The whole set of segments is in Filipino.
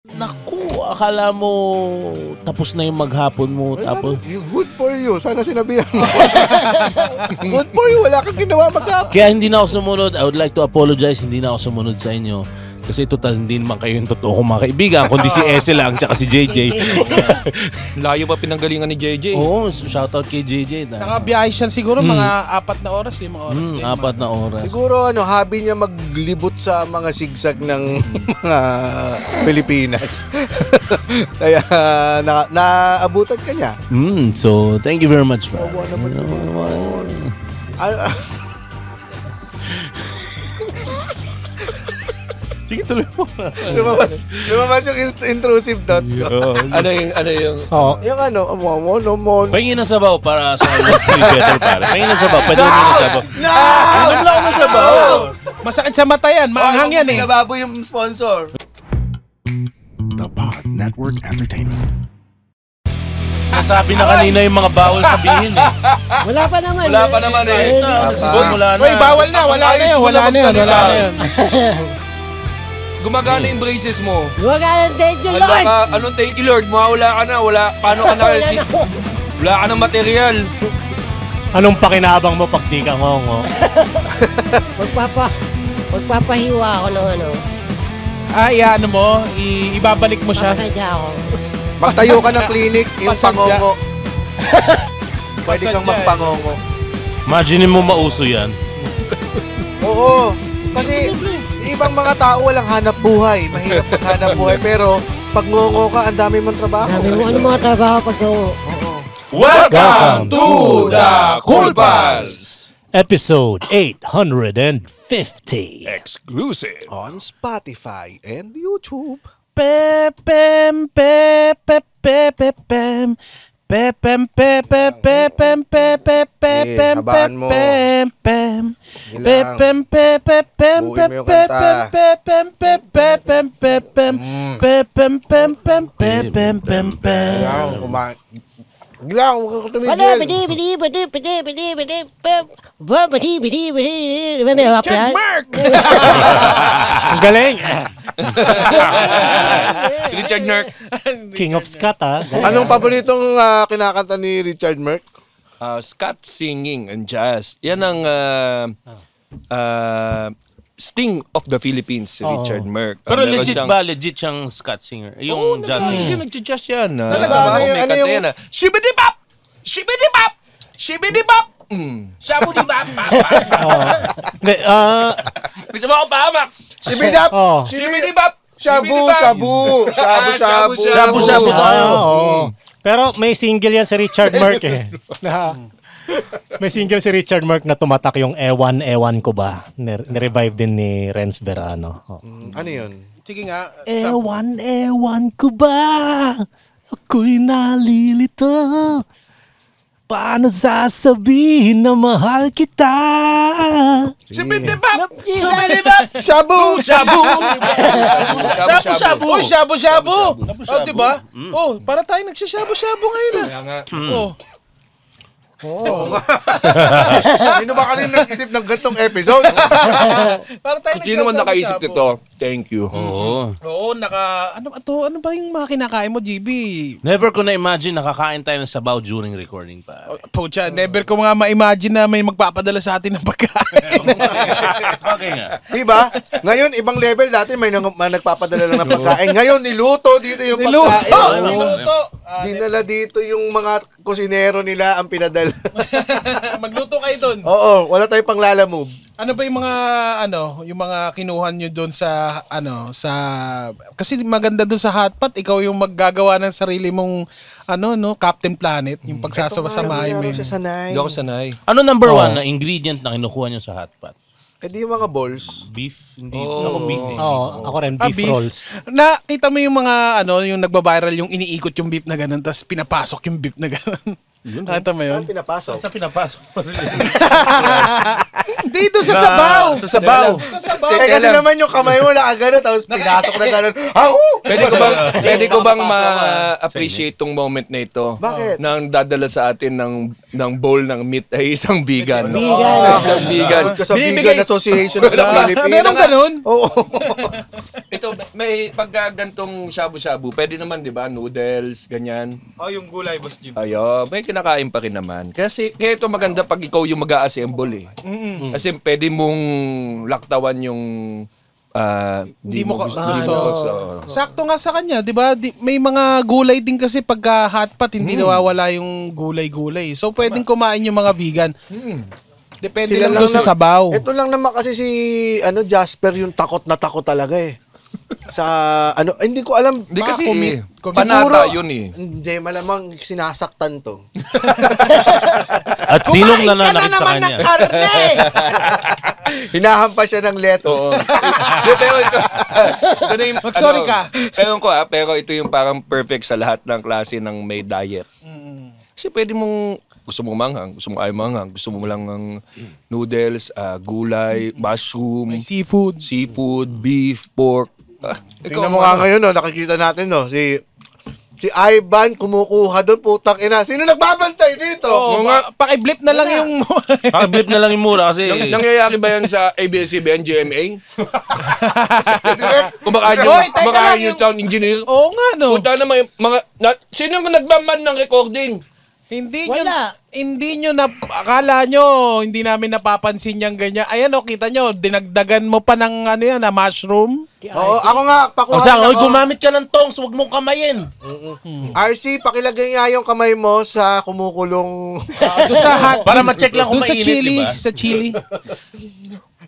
Naku, akala mo tapos na yung maghapon mo. Tapos good for you. Sana sinabihan mo. Good for you. Wala kang ginawa maghapon. kaya hindi na ako sumunod. I would like to apologize. Hindi na ako sumunod sa inyo. Kasi total hindi naman kayo yung totoo kong mga kaibigan. Kundi si Ese lang tsaka si JJ. Layo pa pinanggalingan ni JJ. Oo, shoutout kay JJ. Nakabiyahe siya siguro mga 4 na oras, 5 oras din. 4 na oras. Siguro hobby niya maglibot sa mga sigsag ng mga Pilipinas. Kaya naabutan ka niya. So, thank you very much, pa. Wawa naman naman. Sige, tuloy mo. lumabas yung intrusive thoughts ko. Ano yung... Yung wawa naman. Pahingin na sabaw para sa better, pare. Pahingin na sabaw. Pwede mo na sabaw. No! Ano lang na sabaw? Masakit sa mata yan, maanghang yan eh. Nababo yung sponsor. The Pod Network Entertainment. Nasabi na kanina yung mga bawal sabihin eh. Wala pa naman. Wala pa naman eh. Nagsisimula na. Uy, bawal na, wala na yun. Gumagana yung braces mo. Gumagana, thank you, Lord. Anong thank you, Lord? Mawala ka na. Paano ka na? Wala ka ng material. Anong pakinabang mo pag di ka ngongo? Magpapahiwa ako ng Ano mo, ibabalik mo siya. Papadya ako. Magtayo ka ng clinic, yung Pasadya. pangongo. Pwede kang Pasadya magpangongo. Imagine mo mauso yan. Oo. Kasi ibang mga tao walang hanap buhay. Mahirap maghanap buhay. Pero pag ngongo ka, ang dami mong trabaho. Sabi mo, ano mga trabaho pag Welcome to the Cool Pals! Episode 850. Exclusive. On Spotify and YouTube. Pepem, pepem, pepem. Pepem, pepem, pepem, pepem, habaan mo. pepem. Ilang. Pepem, pepem, Buuin mo yung kanta. pepem, pepem, pepem, pepem, pepem, pepem, pepem. Kailangan kumain. Gila, huwag ka tumigil. Wala, Richard Mark! Ang galing. Si Richard Mark. King of Scott, ha? Anong paboritong kinakanta ni Richard Mark? Scott singing and jazz. Yan ang Sting of the Philippines, si Richard Mark. Pero legit siyang Scott singer? Yung jazz singer? Nag-jazz yan. Talaga ba? May Ano kanta yung- yan. Shibidi-bop! Shibidi-bop! Shibidi-bop! Shabu-di-bop! Hindi, Gusto mo ako pahamak? Sibidap! Shibidi-bop! Shabu-shabu! Shabu-shabu tayo. Pero may single yan si Richard Mark eh. May single si Richard Mark na tumatak yung Ewan ko ba. Nirevive din ni Renz Verano. Ano yun? Sige nga. Ewan ko ba? Ako'y nalilito. Paano sasabihin na mahal kita? Shibidi-bop! Shibidi-bop! Shabu! Shabu! Shabu-shabu! Oh, shabu-shabu! Oh, diba? Oh, para tayo nagsashabu-shabu ngayon ah. Kaya nga. Oh. Sino ba kanina nag-isip ng gantong episode? Para tayo Kung sino man nakaisip nagsashabu-shabu. nito, thank you. Oo. Oo, ano ba yung mga kinakain mo, GB? Never ko na-imagine nakakain tayo ng sabaw during recording pa. Pucha, never ko nga ma-imagine na may magpapadala sa atin ng pagkain. Okay nga. Diba? Ngayon, ibang level. Dati may nagpapadala lang ng pagkain. Ngayon, niluto dito yung pagkain. Niluto! Dinala dito yung mga kusinero nila ang pinadala. Magluto kayo dun. Oo, wala tayong panglalamove. Ano ba yung mga yung mga kinuha nyo doon sa kasi maganda doon sa hotpot, ikaw yung maggagawa ng sarili mong Captain Planet, yung pagsasama-samahin mo. Hindi sanay. Hindi ako sanay. Ano number 1 na ingredient na kinukuha nyo sa hotpot? Eh di yung mga balls. Beef? Hindi. Ako beef eh. Oo, ako rin, beef rolls. Nakita mo yung mga yung nagba-viral yung iniikot yung beef na ganun tapos pinapasok yung beef na ganun. Nakita mo yun? Pinapasok. Sa pinapasok mo rin. Dito sa sabaw. Sa sabaw. Sa sabaw. Kasi naman yung kamay mo nakagano tapos pinasok na gano'n. Pwede ko bang ma-appreciate tong moment na ito? Bakit? Nang dadala sa atin ng bowl ng meat ay isang vegan. Isang vegan. Sa Vegan Association of the Philippines. Meron ganun? Oo. Ito, may pagka gantong shabu-shabu, pwede naman, di ba? Noodles, ganyan. Yung gulay, Boss Jim. Ayo, may kinakain pa rin naman. Kasi kaya ito maganda pag ikaw yung mag-a-assemble eh. Kasi pwede mong laktawan yung Hindi mo gusto. So, Sakto nga sa kanya, 'di ba? May mga gulay din kasi pagka hotpot hindi nawawala yung gulay-gulay. So pwedeng kumain yung mga vegan. Depende lang doon sa sabaw. Ito lang naman kasi si Jasper yung takot na takot talaga eh. Sa hindi ko alam. hindi kasi Siguro, panata yun eh. Hindi, malamang sinasaktan to. At sinong nananakit sa kanya? Hinahampas siya ng lettuce. Hindi, pero ito na yung, Mag-sorry ka. Ewan ko pero ito yung parang perfect sa lahat ng klase ng may diet. Kasi pwede mong, gusto mo manghang, gusto mo ayaw manghang, gusto mo lang ng noodles, gulay, mushroom, May seafood, beef, pork. Tingnan mo nga ngayon, nakikita natin, si Ivan kumukuha doon, putang ina. Sino nagbabantay dito? Oo, pakiblip na lang yung... Pakiblip na lang yung mura kasi... Nangyayari ba yan sa ABS-CBN, GMA? Hoy, kumakain teka lang, yung sound engineer? Oo nga, no. Punta naman yung sino ang nagmaman ng recording? Hindi nyo na, akala nyo, hindi namin napapansin yung ganyan. Ayan kita nyo, dinagdagan mo pa ng na mushroom. Oo, ako nga, pakuha Kasi ako. gumamit ka ng tongs, huwag mong kamayin. RC, pakilagay nga yung kamay mo sa kumukulong. Doon sa hot. Para ma-check lang kung Doon sa mainit, chili, diba? sa chili.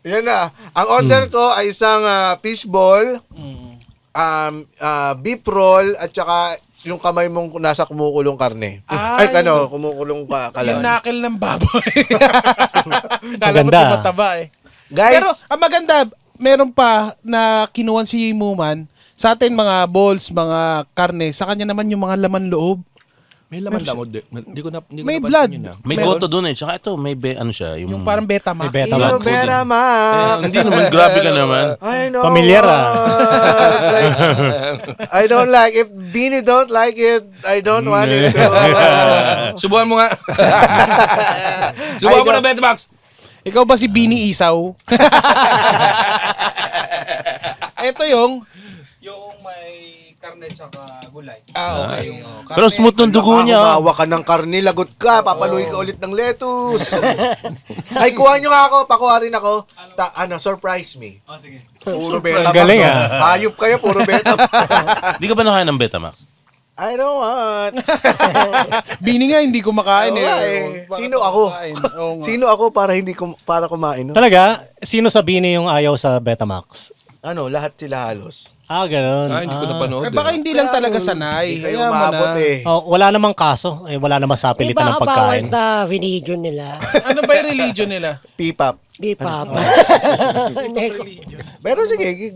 Yan na. Ang order ko ay isang fishball, beef roll, at saka yung kamay mong nasa kumukulong karne. Kumukulong Yung kalan. knuckle ng baboy. Kala mo Maganda. tumataba eh. Guys, Pero ang maganda, meron pa na kinuha si Muman. Sa atin mga balls, mga karne. Sa kanya naman yung mga laman loob. May laman lang. Hindi ko May blood. May goto doon eh. Tsaka ito, may siya. Yung parang Betamax. May Betamax. Vera Max. Hindi naman, grabe ka naman. I know. Pamilyar, I don't like it. Beanie don't like it. I don't want it to. Subukan mo nga. Subukan mo na, Betamax. Ikaw ba si Bini Isaw? Ito yung may karne tsaka gulay. Okay. Pero smooth ng dugo niya. Humawa ka ng karne, lagot ka, papaluin ka ulit ng lettuce. Ay, kuha nyo nga ako, pakuha rin ako. Surprise me. Sige. Puro Betamax. Galing, Hayop kayo, puro Betamax. Di ka ba nakain ng Betamax? I don't want. Bini nga, hindi kumakain Oo nga eh. Sino ako? Sino ako para kumain? No? Talaga, sino sa Bini yung ayaw sa Betamax? Lahat sila halos. Ganun. Hindi ko napanood. Baka hindi lang talaga sanay. Hindi kayo Kaya mo umabot na. eh. Wala namang kaso. Wala namang sapilitan ng pagkain. na religion nila. Ano ba yung religion nila? P-pop. Di pa ba? Pero sige,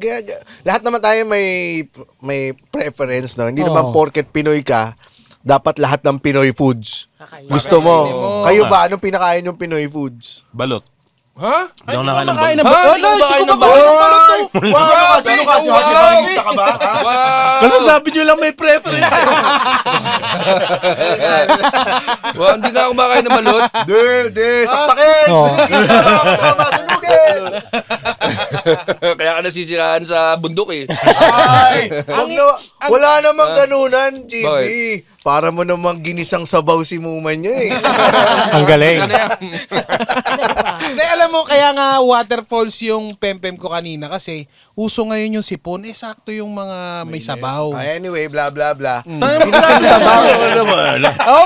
lahat naman tayo may preference, no? Hindi naman porket Pinoy ka, dapat lahat ng Pinoy foods. Gusto mo. Kayo ba, anong pinakain yung Pinoy foods? Balot. Ha? Hindi ako nakain ng Kumakain balot. ng balot. Hindi ko kumakain ng balot. Wow! Sino kasi? Hagi-bagista ka ba? Ha? Wow! Kasi sabi nyo lang may preference. Wow, hindi na ako kumakain ng balot. Saksakin! Kasama, sunugin! Kaya ka nasisiraan sa bundok eh. Ay! Wala namang ganunan, GB. Bakit? Para mo namang ginisang sabaw si Muman yun eh. Ang galing. Ano yan? Hindi, alam mo, kaya nga waterfalls yung pempem ko kanina kasi uso ngayon yung sipon. Sakto yung mga may sabaw. Anyway, blah, blah, blah.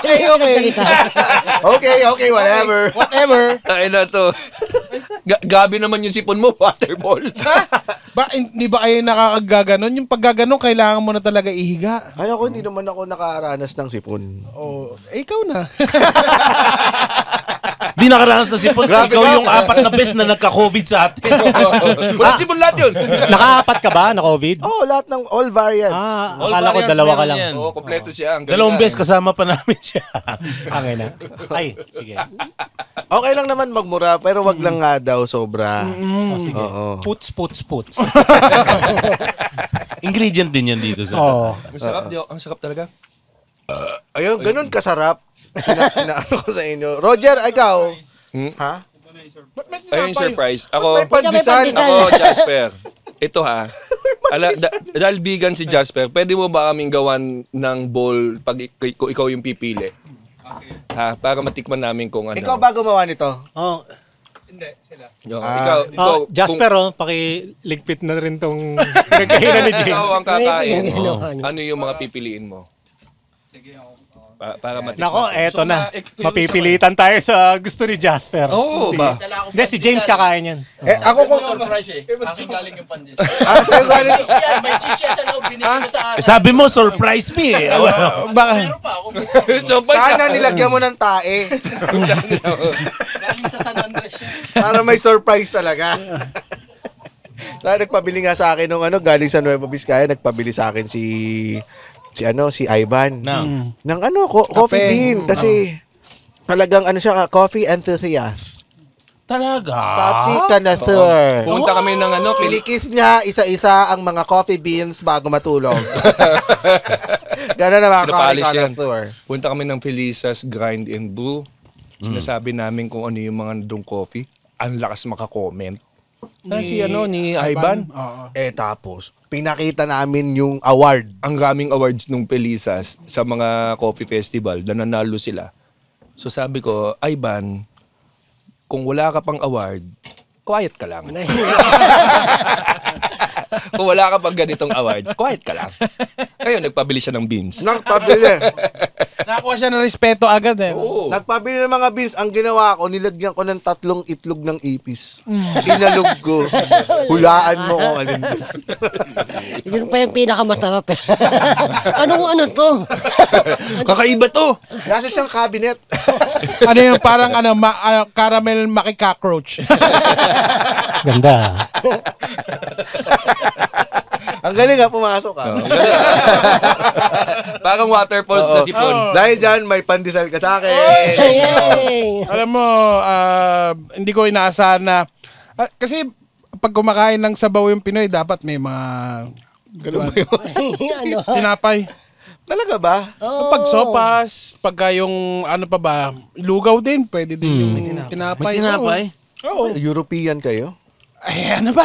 Okay. Okay, whatever. Whatever. Tayo na to. Gabi naman yung sipon mo, waterballs. Hindi ba kayo nakakagaganon? Yung paggaganon, kailangan mo na talaga ihiga. Ay, hindi naman ako nakaranas ng sipon. Ikaw na. Di nakaranas na sipon. Grabe Ikaw ka. yung 4 na best na nagka-COVID sa atin. Wala sipon lahat yun. Nakaapat ka ba na COVID? Oo, lahat ng all variants. All Akala ko variants dalawa ka meron lang. yan. Oo, kompleto siya. Ang galing Dalawang nga. beses kasama pa namin siya. Angay na. Ay, sige. Okay lang naman magmura, pero wag lang nga daw sobra. Oh, sige. Oo. Puts. Ingredient din yan dito sa... Oh. Ang sarap, ang sarap talaga. Ayun, ganun kasarap. Inaano ko sa inyo. Roger, ikaw. Ha? Ayun yung surprise. May Ako, pandesal. ako, Jasper. Ito ha. Dahil vegan si Jasper, pwede mo ba kaming gawan ng bowl pag kung ikaw yung pipili? Ha, para matikman namin kung ano. Ikaw ba gumawa nito? Oh. Ikaw, Jasper, pakiligpit na rin tong nagkahinan ni kung ikaw James. ang kakain, Ano? ano yung mga pipiliin mo? Para matikman. Nako, eto na. ito yung Mapipilitan tayo sa gusto ni Jasper. Oo ba? Hindi, si James kakain yan. Ako kung... Surprise eh. Aking galing yung pandesal. Sa'yo galing... May cheese yan sa loob, binigay ko sa akin. Sabi mo, surprise me eh. Baka, Meron pa ako. So, Sana nilagyan mo ng tae. Galing sa San Andres yan. Para may surprise talaga. Nagpabili nga sa akin nung galing sa Nueva Vizcaya, nagpabili sa akin si Ivan. Ng coffee Kape. bean kasi talagang siya, coffee enthusiast. Talaga? Coffee connoisseur. Pumunta kami ng Kilikis niya isa-isa ang mga coffee beans bago matulog. Gano'n na mga coffee Pinapalis yan. connoisseur. Punta kami ng Felicia's Grind and Brew. Sinasabi namin kung ano yung mga nandong coffee. Ang lakas makakomment. Ni Ivan. Oo. Tapos, pinakita namin yung award. Ang raming awards nung Felicia's sa mga coffee festival na nanalo sila. So sabi ko, Ivan, kung wala ka pang award, quiet ka lang. Kung wala ka pang ganitong awards, quiet ka lang. Ayun, nagpabili siya ng beans. Nagpabili. Nakakuha siya ng respeto agad eh. Oo. Nagpabili ng mga beans. Ang ginawa ko, nilagyan ko ng 3 itlog ng ipis. Inalog ko. Hulaan mo kung alin doon. Yun pa yung pinakamasarap. Ano to? Kakaiba to! Nasa siyang cabinet. Ano yung parang caramel maki-cockroach. Ganda. Ang galing pumasok ka. Parang waterfalls na sipon. Dahil dyan, may pandesal ka sa akin. Yay! Alam mo, hindi ko inaasahan na... kasi pag kumakain ng sabaw yung Pinoy, dapat may mga... Ano? Tinapay. Talaga ba? Pag sopas, pagka yung ano pa ba, lugaw din, pwede din yung tinapay. May tinapay? Oo. European kayo? Ay, ano ba?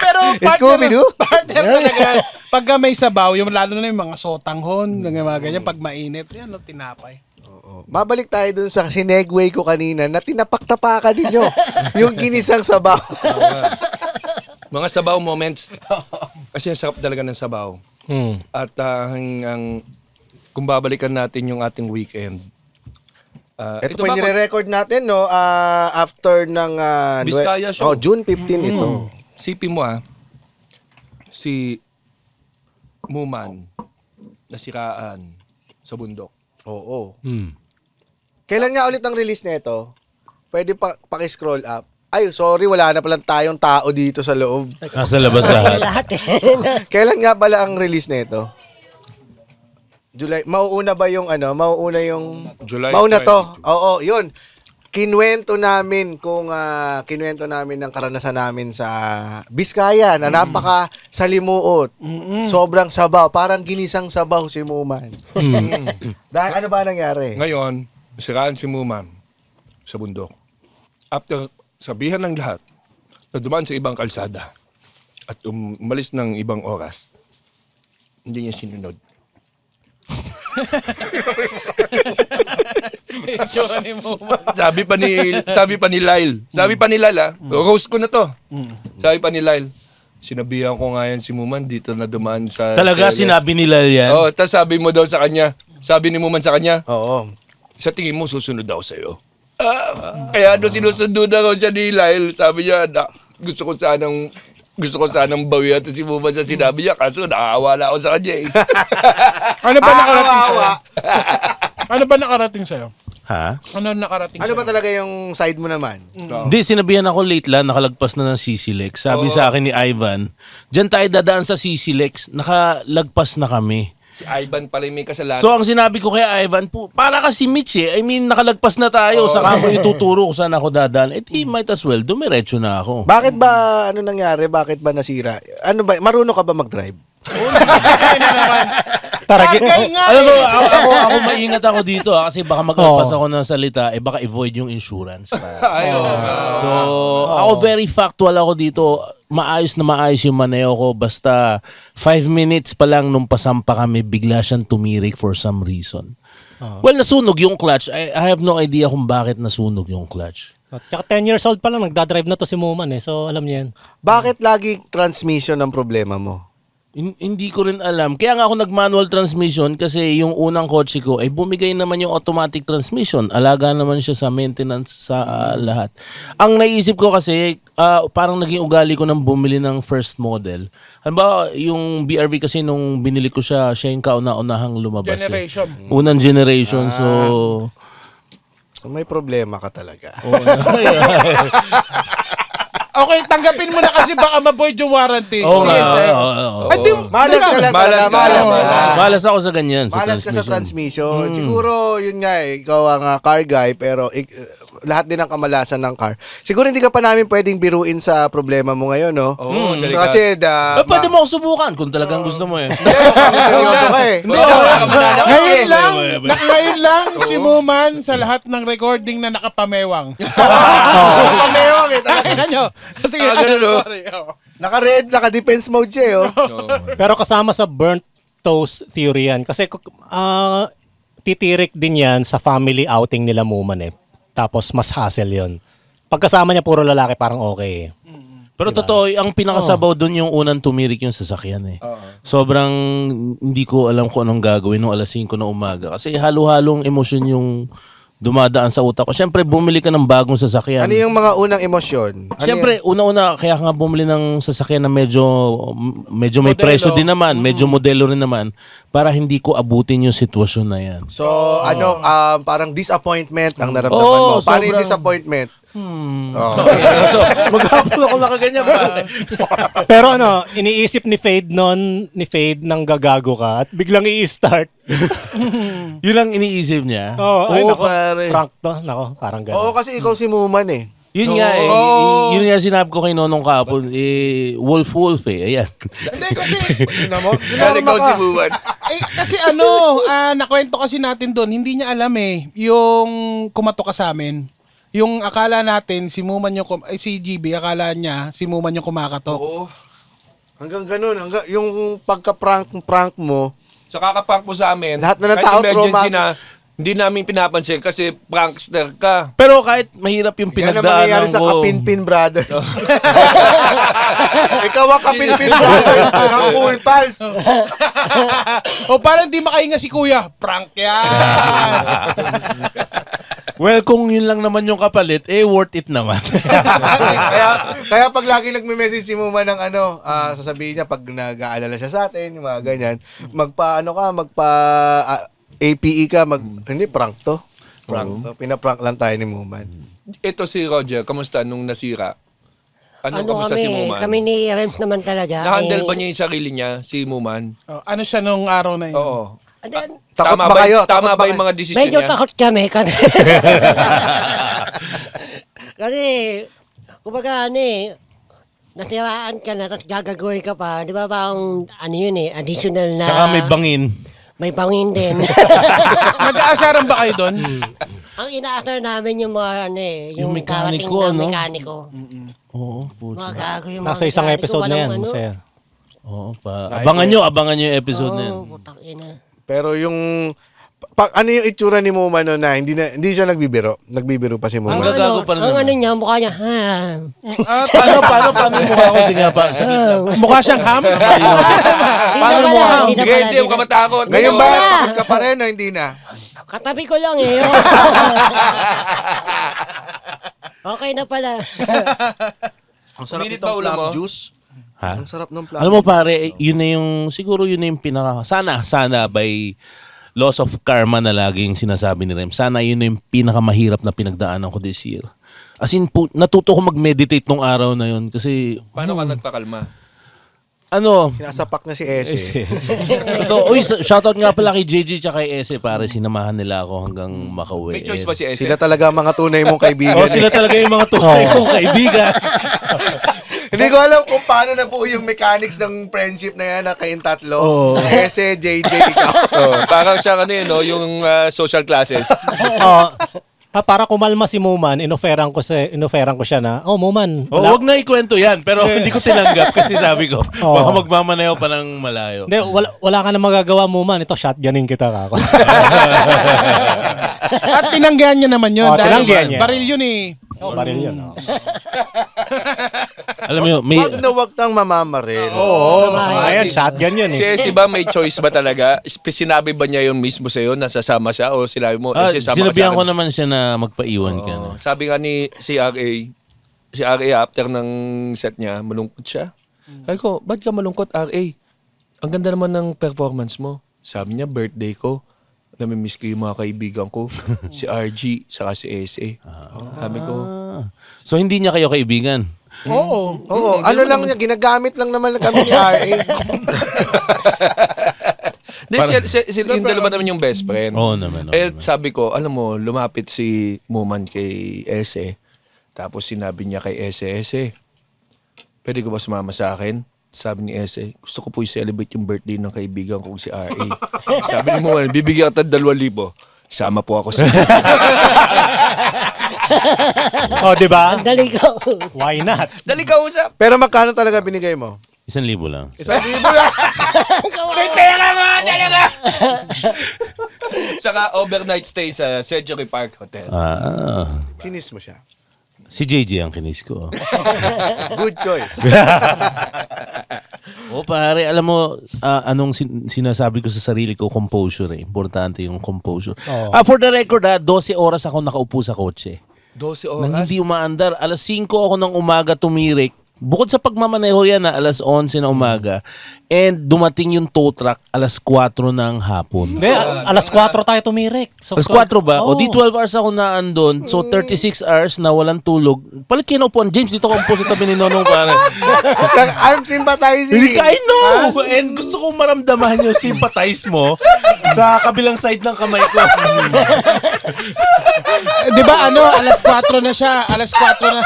Pero Scooby-Doo? partner talaga. Pagka may sabaw, yung lalo na yung mga sotanghon, yung mga ganyan, pag mainit, yan, tinapay. Mabalik tayo dun sa sinegway ko kanina na tinapak-tapakan ninyo. Yung ginisang sabaw. Mga sabaw moments. Kasi ang sarap talaga ng sabaw. At kung babalikan natin yung ating weekend. Ito po yung nire-record natin, no? After ng... Vizcaya show. June 15 ito. Sipin mo si Muman nasiraan sa bundok. Oo. Kailan nga ulit ang release nito? Pwede paki-scroll up. Ay, sorry, wala na palang tayong tao dito sa loob. Nasa labas lahat. Lahat eh. Kailan nga pala ang release nito? July. Mauuna ba yung Mauuna yung... July Mauna to. 22. Oo, yun. Kinuwento namin ng karanasan namin sa Vizcaya na napaka salimuot. Sobrang sabaw. Parang ginisang sabaw si Muman. Dahil ano ba nangyari? Ngayon, nasiraan si Muman sa bundok. After sabihan ng lahat na dumaan sa ibang kalsada at umalis ng ibang oras, hindi niya sinunod. Sabi pa ni Lyle. Roast ko na to. Sabi pa ni Lyle, sinabihan ko nga yan si Muman dito na dumaan sa... Talaga sinabi nila yan? Oo, tapos sabi mo daw sa kanya, sabi ni Muman sa kanya, Oo. sa tingin mo susunod daw sa'yo. Kaya sinusundo na raw siya ni Lyle. Sabi niya, gusto ko sanang bawian to si Muman sa sinabi niya, kaso nakaawa na ako sa kanya eh. Ano ba nakarating sa'yo? Ano ba nakarating sa'yo? Ha? Ano nakarating Ano ba sa'yo? talaga yung side mo naman? Hindi, sinabihan ako late lang, nakalagpas na ng CC-Lex. Sabi sa akin ni Ivan, dyan tayo dadaan sa CC-Lex, nakalagpas na kami. Si Ivan pala yung may kasalanan. So ang sinabi ko kay Ivan, para kasi Mitch I mean, nakalagpas na tayo, saka mo ituturo kung saan ako dadaan. Might as well, dumiretso na ako. Bakit ba, ano nangyari? Bakit ba nasira? Ano ba, marunong ka ba mag-drive? Bagay nga Alam mo, eh. ako maingat ako dito kasi baka mag-alpas ako ng salita, baka i-void yung insurance. So, ako very factual ako dito. Maayos na maayos yung maneho ko. Basta 5 minutes pa lang nung pasampa kami, bigla siyang tumirik for some reason. Well, nasunog yung clutch. I have no idea kung bakit nasunog yung clutch. At saka 10 years old pa lang, nagdadrive na to si Muman eh. So, alam niya yan. Bakit lagi transmission ang problema mo? Hindi ko rin alam. Kaya nga ako nag-manual transmission kasi yung unang kotse ko ay bumigay naman yung automatic transmission. Alaga naman siya sa maintenance sa lahat. Ang naisip ko kasi parang naging ugali ko nang bumili ng first model. Halimbawa, yung BRV kasi nung binili ko siya yung kauna-unahang lumabas. Generation. Unang generation. So, May problema ka talaga. Okay, tanggapin mo na kasi baka ma-void yung warranty. Oo nga. Sige, Ay, di, Malas ka lang talaga. Malas ka. Malas ako sa ganyan. Malas ka sa transmission. Siguro, yun nga eh, ikaw ang car guy, pero lahat din ng kamalasan ng car. Siguro hindi ka pa namin pwedeng biruin sa problema mo ngayon, no? Oo, So, kasi, Pwede mo ako subukan kung talagang gusto mo eh. seryoso ka eh. Ngayon lang si Muman sa lahat ng recording na nakapamewang. Pamewang eh. Tingnan nyo. Sige, ganun, oh. sorry. Naka-red, naka-defense mode siya eh. Oh. Pero kasama sa burnt toast theory yan. Kasi titirik din yan sa family outing nila Muman eh. Tapos mas hassle yun. Pagkasama niya puro lalaki parang okay eh. Pero totoo, ang pinakasabaw doon yung unang tumirik yung sasakyan eh. Sobrang hindi ko alam kung anong gagawin nung alas 5 na umaga. Kasi halo-halong emosyon yung dumadaan sa utak ko. Siyempre, bumili ka ng bagong sasakyan. Ano yung mga unang emosyon? Siyempre, una-una, kaya ka nga bumili ng sasakyan na medyo may presyo din naman, medyo modelo rin naman, para hindi ko abutin yung sitwasyon na yan. So, parang disappointment ang naramdaman mo. Paano yung sobrang- disappointment? So, maghapon ako nakaganyan pa. Pero iniisip ni Fade nang gagago ka at biglang i-start. Yun lang iniisip niya. Oo, pare. Prank to. Nako, parang gano'n. Oo, kasi ikaw si Muman eh. Yun nga eh. Yun nga sinabi ko kay Nonong kapon. Wolf eh. Ayan. Hindi kasi, Kaya ikaw si Buwan. kasi nakwento kasi natin doon, hindi niya alam eh, yung kumato ka sa amin. Yung akala natin, si Muman si GB, akala niya, si Muman yung kumakatok. Oo. Hanggang ganun. Yung pagka-prank mo, So kakaprank mo sa amin. Lahat na ng kahit tao emergency trauma. na, hindi namin pinapansin kasi prankster ka. Pero kahit mahirap yung yan ang mangyayari pinagdaanan sa ko. Kapinpin Brothers. Ikaw ang Kapinpin Brothers. Ang cool pals. O parang di makahinga si Kuya, prank yan. Well, kung yun lang naman yung kapalit, worth it naman. kaya pag lagi nagme-message si Muman ng sasabihin niya pag nag-aalala siya sa atin, yung mga ganyan, APE ka, hindi, prank to. Pinaprank lang tayo ni Muman. Ito si Roger, kamusta nung nasira? Kamusta kami, si Muman? kami ni Renz naman talaga. Na-handle ba niya yung sarili niya, si Muman? Ano siya nung araw na yun? Oo. Takot Tama ba kayo? Tama Takot ba ba yung mga desisyon Medyo niya? takot kami. Kasi, kumbaga nasiraan ka na, tapos gagagawin ka pa. Di ba bang, additional na... Saka may bangin. May bangin din. Nag-aasaran ba kayo doon? Ang inaasar namin yung mga Yung karating mekaniko, na no? mekaniko. Oo, puto. Mga gago yung Nasa mga isang mekaniko, episode na yan. walang Masaya. Oo, abangan nyo yung episode na yan. putang ina. Pero yung ano yung itsura ni Muman no, na hindi siya nagbibiro. Nagbibiro pa si Ang Muman. gagago pa Ang naman. niya, mukha niya, Paano yung mukha ko? Sige pa. Mukha siyang ham? Paano mo? Hindi na pala. Hindi mo ka matakot. Ngayon ba, takot ka pa rin o hindi na? Katabi ko lang eh. Okay na pala. Ang sarap Minute nitong ba ulo plum mo? juice. Ha? Ang sarap ng plum. Alam mo pare, yun na yung, siguro yun na yung pinaka, sana by laws of karma na laging sinasabi ni Rem. Sana yun yung pinakamahirap na pinagdaanan ko this year. As in, natuto ko mag-meditate nung araw na yun kasi Paano ka nagpakalma? Sinasapak na si Ese. Shoutout nga pala kay JJ tsaka kay Ese, pare, sinamahan nila ako hanggang makauwi. May choice ba si Ese? Sila talaga ang mga tunay mong kaibigan. Sila talaga yung mga tunay kong kaibigan. Hindi ko alam kung paano na po yung mechanics ng friendship na yan na kayong tatlo. Ese, JJ, ikaw. Parang siya yung social classes. Para kumalma si Muman, inoferan ko siya na, Muman. Wag na ikwento yan, pero hindi ko tinanggap kasi sabi ko, baka magmamaneho pa ng malayo. Hindi, wala ka na magagawa, Muman. Ito, shotgunin kita kako. At tinanggihan niya naman yun. Dahil tinanggihan niya. baril yun eh. Baril yun. Alam mo yun, may... Wag na wag nang mamamaril. Ayan, shotgun yun Si Ese ba may choice ba talaga? Sinabi ba niya yun mismo sa'yo, nasasama siya o sinabi mo, sinabihan ko naman siya na magpaiwan ka na. Sabi nga ni si RA after ng set niya, malungkot siya. Sabi ko, ba't ka malungkot, RA? Ang ganda naman ng performance mo. Sabi niya, birthday ko. Namimiss ko yung mga kaibigan ko. Si RG, saka si Ese. Sabi ko. So hindi niya kayo kaibigan? Oo. Ano lang niya, ginagamit lang naman kami ni RA. Yung dalawa naman yung best friend. Oo naman. Sabi ko, alam mo, lumapit si Muman kay Ese. Tapos sinabi niya kay Ese, pwede ko ba sumama sa akin? Sabi ni Ese, gusto ko po i-celebrate yung birthday ng kaibigan kong si RA. Sabi ni Muman, bibigyan kita 2,000. Sama po ako sa... Di ba? Dali ko. Why not? Dali ka usap. Pero magkano talaga binigay mo? 1,000 lang. 1,000 lang. Saka overnight stay sa Century Park Hotel. Kinis mo siya. Si JJ ang kinis ko. Good choice. Pare, alam mo, anong sinasabi ko sa sarili ko, composure eh. Importante yung composure. For the record, 12 oras ako nakaupo sa kotse. 12 oras? Nang hindi umaandar. Alas 5 ako ng umaga tumirik. Bukod sa pagmamaneho yan na alas 11 na umaga. And dumating yung tow truck alas 4 ng hapon. Hindi, alas 4 tayo tumirik. So, Alas 4 ba? O di 12 hours ako na andon. So 36 hours na walang tulog. Palit kayo po. James, dito ka po sa tabi ni Nonong pare. I'm sympathizing. I know! And gusto kong maramdaman yung sympathize mo sa kabilang side ng kamay ko. Di ba alas 4 na siya. Alas 4 na.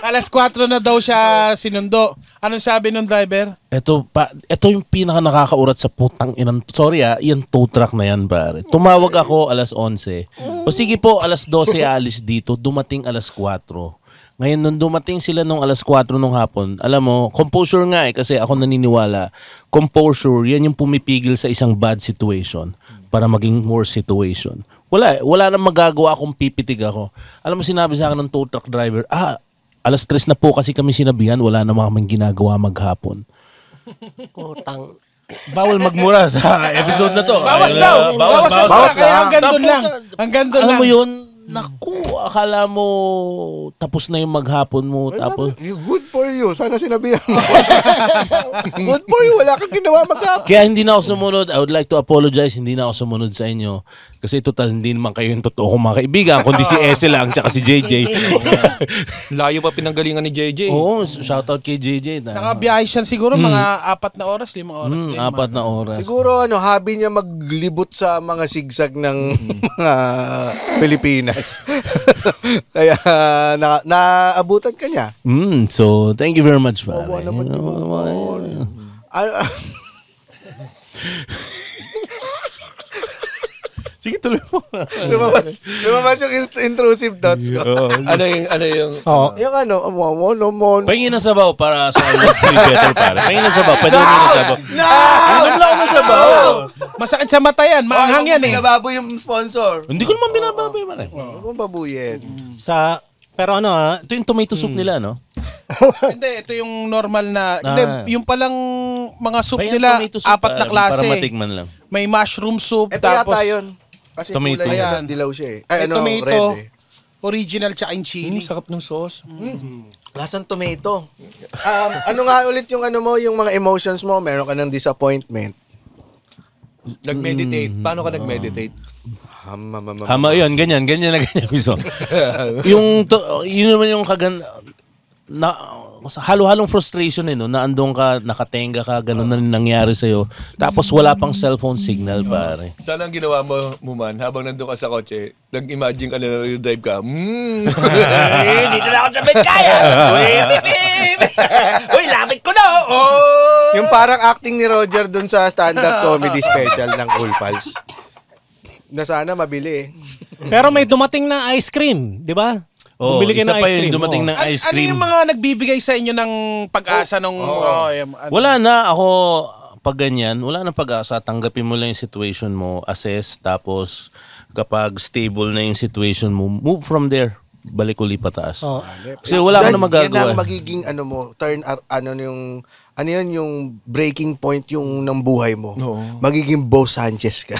Alas 4 na daw siya sinundo. Anong sabi nung driver? Ito yung pinaka nakakaurat sa putang inang. Sorry yung tow truck na yan, pare. Tumawag ako alas 11. O sige po, alas 12 alis dito. Dumating alas 4. Ngayon, nung dumating sila nung alas 4 nung hapon, alam mo, composure nga kasi ako naniniwala. Composure, yan yung pumipigil sa isang bad situation para maging worse situation. Wala nang magagawa kung pipitig ako. Alam mo, sinabi sa akin ng tow truck driver, alas 3 na po kasi kami sinabihan, wala naman kaming ginagawa maghapon. Putang. Bawal magmura sa episode na to. Bawas daw. Bawas kaya hanggang doon lang. Hanggang doon lang. Alam mo yun, naku, akala mo tapos na yung maghapon mo. Tapos Good for you. Sana sinabihan mo. Good for you. Wala kang ginawa mag-up. kaya hindi na ako sumunod. I would like to apologize. Hindi na ako sumunod sa inyo. Kasi total, hindi naman kayo yung totoo kong mga kaibigan. Kundi si Ese lang, tsaka si JJ. Layo pa pinanggalingan ni JJ. Oo, shoutout kay JJ. Nakabiyahe siya siguro mga 4 na oras, 5 oras. 4 na oras. Siguro hobby niya maglibot sa mga sigsag ng mga Pilipinas. Kaya naabutan ka niya. So, thank you very much, pare. Wawa naman yung Sige, tuloy mo. lumabas yung intrusive thoughts ko. Ano yung... Yung wawa naman. Pahingin ng sabaw para sa feel better, pare. Pahingin ng sabaw. Pwede rin ng sabaw. No! ng sabaw. Masakit sa mata yan. Maanghang yan eh. Pinababo yung sponsor. Hindi ko naman binababoy, man eh. Huwag mong babuyin. Pero Ito yung tomato soup nila, no? Hindi, ito yung normal na... Hindi, yung palang mga soup Pahingin nila, tomato soup, 4 na klase. Para matikman lang. May mushroom soup, Ito tapos... yata yun. Kasi Tomato. kulay Ayan. dilaw siya eh. May tomato, red eh. original tsaka yung chili. Sarap ng sauce. Lasang tomato. Ano nga ulit yung yung mga emotions mo? Meron ka ng disappointment. Nag-meditate. Paano ka nag-meditate? Hama yun, ganyan na ganyan. So, yun naman yung halo-halong frustration no, na andong ka, nakatenga ka, ganun na nangyari sa'yo. Tapos wala pang cellphone signal, pare. Sana ang ginawa mo man, habang nandun ka sa kotse, nag-imagine ka na drive ka, dito na ako sa Betkaya! Uy, lapit ko na! Oh! Yung parang acting ni Roger dun sa stand-up comedy special ng Cool Pals. Na sana mabili Pero may dumating na ice cream, di ba? Oh, Bumili isa ka ng pa ice yun, cream. dumating ng ice Ano cream. yung mga nagbibigay sa inyo ng pag-asa nung... Wala na, ako, pag ganyan, wala na pag-asa. Tanggapin mo lang yung situation mo, assess, tapos kapag stable na yung situation mo, move from there. Balik uli pataas. Kasi wala ka na magagawa. Yan ang magiging yung breaking point yung ng buhay mo. Magiging Bo Sanchez ka.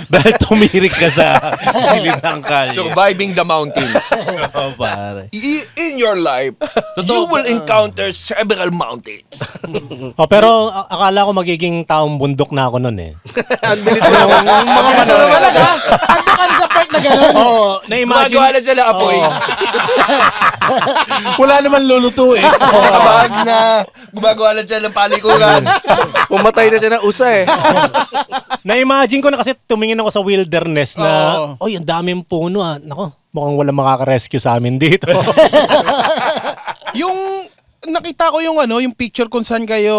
Dahil tumirik ka sa gilid ng kalye. Surviving the mountains. Oh, pare. In your life, you will encounter several mountains. Pero akala ko magiging taong bundok na ako nun eh. Ang bilis mo. Ando ka sa part na gano'n. Oo, na-imagine. Gumagawa na sila apoy. Wala naman lulutuin. Kabahag na. Gumagawa na siya ng palikuran. Pumatay na siya ng usa eh. Na-imagine ko na kasi tumingin ako sa wilderness na, oy, ang daming puno ah. Nako, mukhang wala makaka-rescue sa amin dito. Yung nakita ko yung yung picture kung saan kayo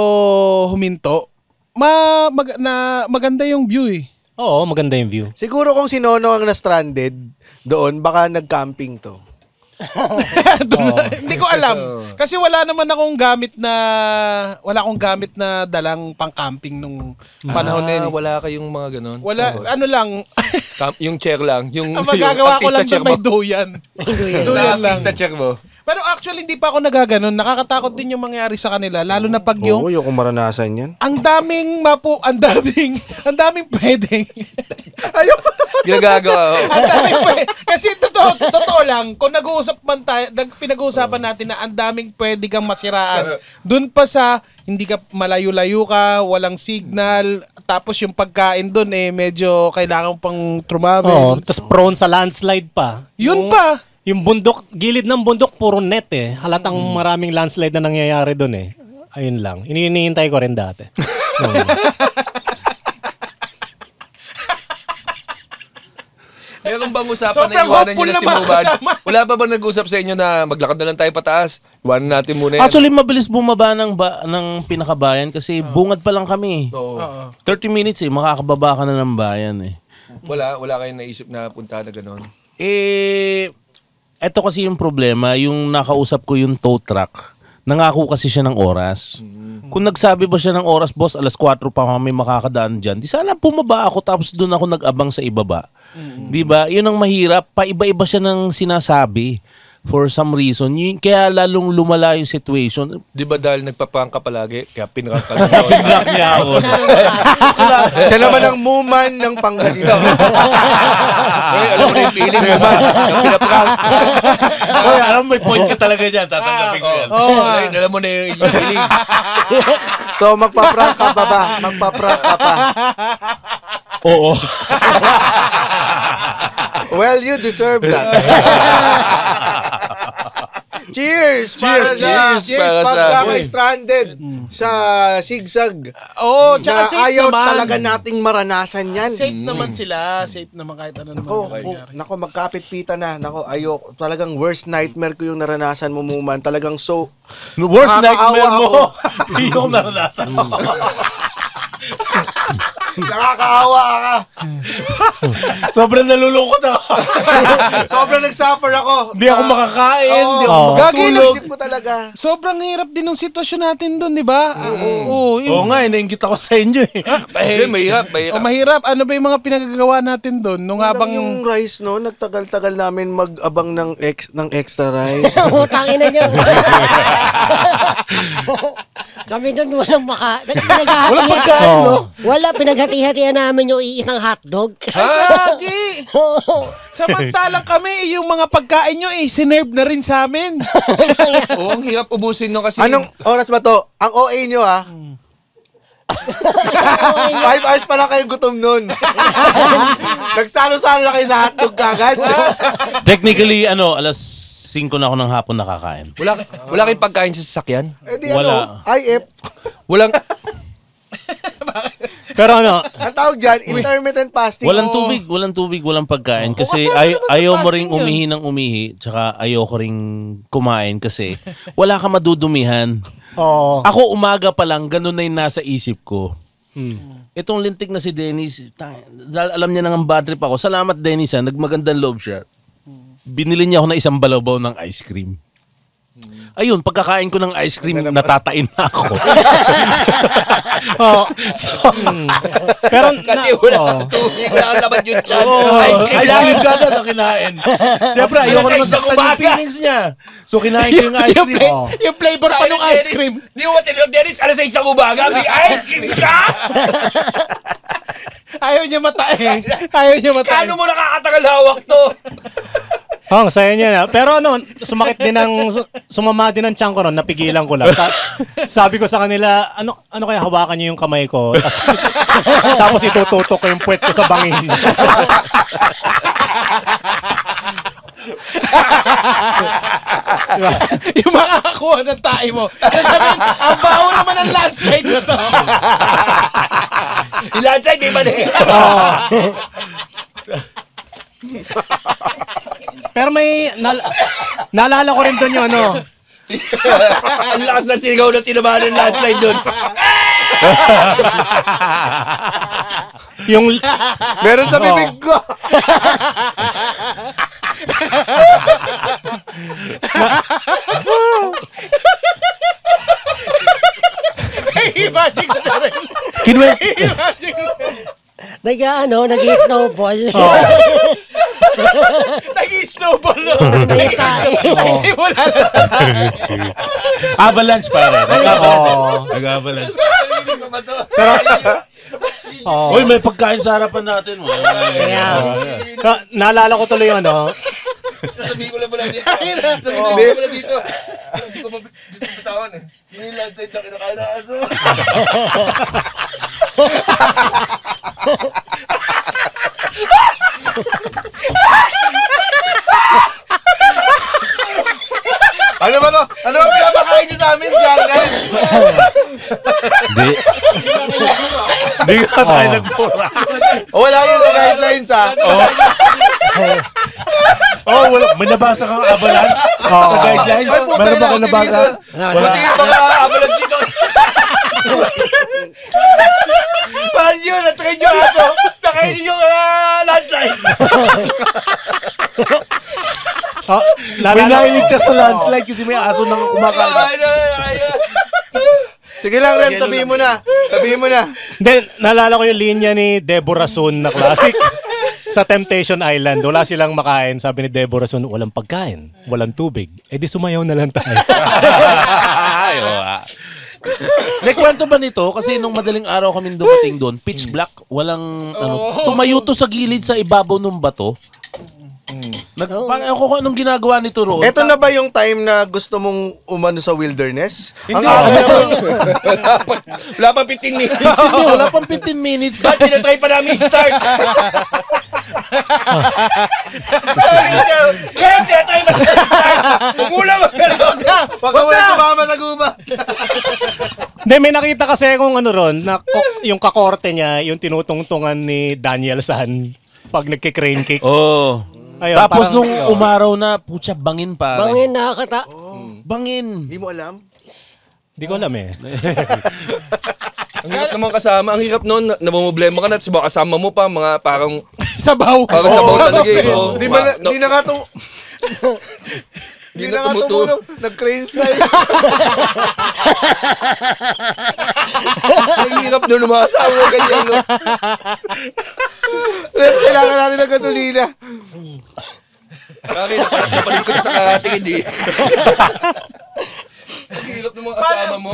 huminto. Maganda yung view eh. Oo, maganda yung view. Siguro kung si Nono ang na-stranded doon, baka nag-camping to. Hindi ko alam. Kasi wala akong gamit na dalang pang-camping nung panahon na yun. Wala kayong mga ganon? Wala, lang. Yung chair lang. Yung Magagawa ko lang chair doon may duyan. Duyan lang. Sa chair mo. Pero actually, hindi pa ako nagaganon. Nakakatakot din yung mangyari sa kanila. Lalo na pag yung... Oo, yung maranasan yan. Ang daming pwedeng. Ayoko. Ginagagawa. Ang daming pwedeng. Kasi totoo lang, kung pinag-uusapan natin na ang daming pwede kang masiraan. Doon pa sa, hindi ka malayo-layo ka, walang signal, tapos yung pagkain doon medyo kailangan pang trumabel. Oo, tapos prone sa landslide pa. Yun pa. Yung bundok, gilid ng bundok, puro net eh. Halatang maraming landslide na nangyayari doon eh. Ayun lang. Hinihintay ko rin dati. Meron bang usapan Sobrang na iwanan nyo hopeful na si naman Muban? kasama. Wala pa bang nag-usap sa inyo na maglakad na lang tayo pataas? Iwanan natin muna yan. Actually, mabilis bumaba ng pinakabayan kasi bungad pa lang kami. Oo. 30 minutes makakababa ka na ng bayan eh. Wala kayong naisip na punta na gano'n? Eto kasi yung problema, yung nakausap ko yung tow truck, nangako kasi siya ng oras. Kung nagsabi ba siya ng oras, boss, 4:00 pa kami makakadaan dyan, di sana bumaba ako tapos doon ako nag-abang sa ibaba. Di ba? Yun ang mahirap. Paiba-iba siya ng sinasabi for some reason. Kaya lalong lumala yung situation. Di ba dahil nagpaprank ka palagi, kaya pinrank ka lang. Pinrank niya ako. Siya naman ang muman ng Pangasinan. Alam mo na yung feeling mo man, yung pinaprank. Oy, alam mo, may point ka talaga dyan. Tatanggapin ko yan. Alam mo na yung feeling. So, magpa-prank ka pa ba? Magpa-prank ka pa. Oo. Well, you deserve that. Cheers! Cheers para sa- pagkaka-stranded sa sigsag. Oo, Na tsaka safe ayaw naman. talaga nating maranasan yan. Safe naman sila. Safe naman kahit ano naman. Nako, magkapit-pita na. Nako, ayok. Talagang worst nightmare ko yung naranasan mo, Muman. Talagang Worst Nakakaawa nightmare mo. ako. Yung naranasan mo. nakakaawa ka. Sobrang nalulungkot ako. Sobrang nag-suffer ako. Hindi ako makakain. Hindi ako Oo. makatulog. Isip ko talaga. Sobrang hirap din ng sitwasyon natin doon, di ba? Oo. Oo nga, nainggit ako sa inyo eh. Mahirap. Mahirap. Ano ba yung mga pinagagawa natin doon nung habang... Yung rice, no? Nagtagal-tagal namin mag-abang ng extra rice. Utangin na niyo. Kami doon walang Walang pagkain, no? Wala, pinaghati-hatian namin yung iisang hotdog. Gagi! Samantalang kami, yung mga pagkain nyo, sinerve na rin sa amin. Oo, ang hirap ubusin no kasi. Anong oras ba to? Ang OA nyo, 5 hours pa lang kayong gutom nun. Nagsalo-salo na kayo sa hotdog kagad. Technically, alas 5 na ako ng hapon nakakain. Wala kayong pagkain sa sasakyan? Eh di Wala. IF. Walang... Pero ano, Ang tawag dyan, intermittent fasting. Walang tubig, walang pagkain. Kasi ayaw mo ring umihi ng umihi, tsaka ayaw ko ring kumain kasi wala ka madudumihan. oo. Ako umaga pa lang, ganun na yung nasa isip ko. Itong lintik na si Dennis, alam niya nang bad trip ako. Salamat Dennis nagmagandang loob siya. Binili niya ako ng isang balabaw ng ice cream. Ayun, pagkakain ko ng ice cream, natatain na ako. Oo. Pero Kasi wala kang tubig, wala kang laman yung chan. Ice cream gagad ang kinain. Siyempre, ayoko naman Isang saktan yung umaga. feelings niya. So, kinain ko yung ice cream. Yung flavor pa ng ice cream. Di mo matinong Dennis, alas 6 ng umaga, may ice cream ka? Ayaw niya matain. Ayaw niya matain. Kano mo nakakatagal hawak to? ang saya niya na. Pero ano, sumama din ang tiyan ko ron, napigilan ko lang. Sabi ko sa kanila, ano kaya hawakan niyo yung kamay ko? Tapos itututok ko yung puwet ko sa bangin. Yung makakakuha ng tae mo. Sabihin, ang baho naman ang landslide na to. Yung landside, di ba na Pero may, naalala ko rin doon yung ano, Ang lakas na sigaw na tinamaan ng landslide doon. yung, Meron sa bibig ko. Imagine ko siya rin. Kinwet. Imagine ko siya. Nag-snowball. Nag-snowball na. May tae. Simula na sa Avalanche pare. Nag-avalanche. Uy, may pagkain sa harapan natin mo. naalala ko tuloy yung ano, Sabihin ko lang pala dito. Sabihin ko pala dito. Hindi ko gusto bitawan eh. Yun yung landslide na kinakain na aso. Ano ba to? Ano ba pinapakain niyo sa amin, Jangan? Hindi. Hindi ka tayo nagpura. O wala yun sa guidelines, ha? Oh, wala. May nabasa kang avalanche sa guidelines? Ay, puta Meron ba na. kang nabasa? Buti yung mga avalanche dito. Paano yun? Natrade yung aso. Nakainin yung landslide. May naalala, nailigtas na landslide kasi may aso nang kumakain. Sige lang, Rem. Sabihin mo na. Sabihin mo na. Then, naalala ko yung linya ni Deborah Soon na classic. Sa Temptation Island, wala silang makain. Sabi ni Deborah Soon, walang pagkain, walang tubig. Eh di sumayaw na lang tayo. Nagkwento ba nito? Kasi nung madaling araw kami dumating doon, pitch black, walang tumayo to sa gilid sa ibabaw ng bato. Parang ako kung anong ginagawa nito roon. Ito na ba yung time na gusto mong umano sa wilderness? Hindi. Ang aga naman. Wala pa 15 minutes. Hindi, wala pang 15 minutes. Ba't tinatry pa namin i-start? Kaya tinatry pa namin i-start. Umula mo. Wag ka wala sumama sa gubat. Hindi, may nakita kasi kung ano ron, na yung kakorte niya, yung tinutungtungan ni Daniel San pag nagki-crane kick. Oh. Ayun, Tapos parang- nung umaraw na, putya, bangin pa. Bangin nakakata. Bangin. Hindi mo alam? Hindi ko alam eh. Ang hirap naman kasama. Ang hirap noon, namumblema ka na, tapos baka kasama mo pa, mga parang Sabaw. sabaw talaga eh. oh. Di na nga itong... Di na nga tumutulo. itong nag-crane style. Ang hirap noon ng mga kasama mo, ganyan. No? Kailangan natin ng gasolina. Bakit napalit ko na sa karating, hindi. Ang hirap ng mga kasama mo.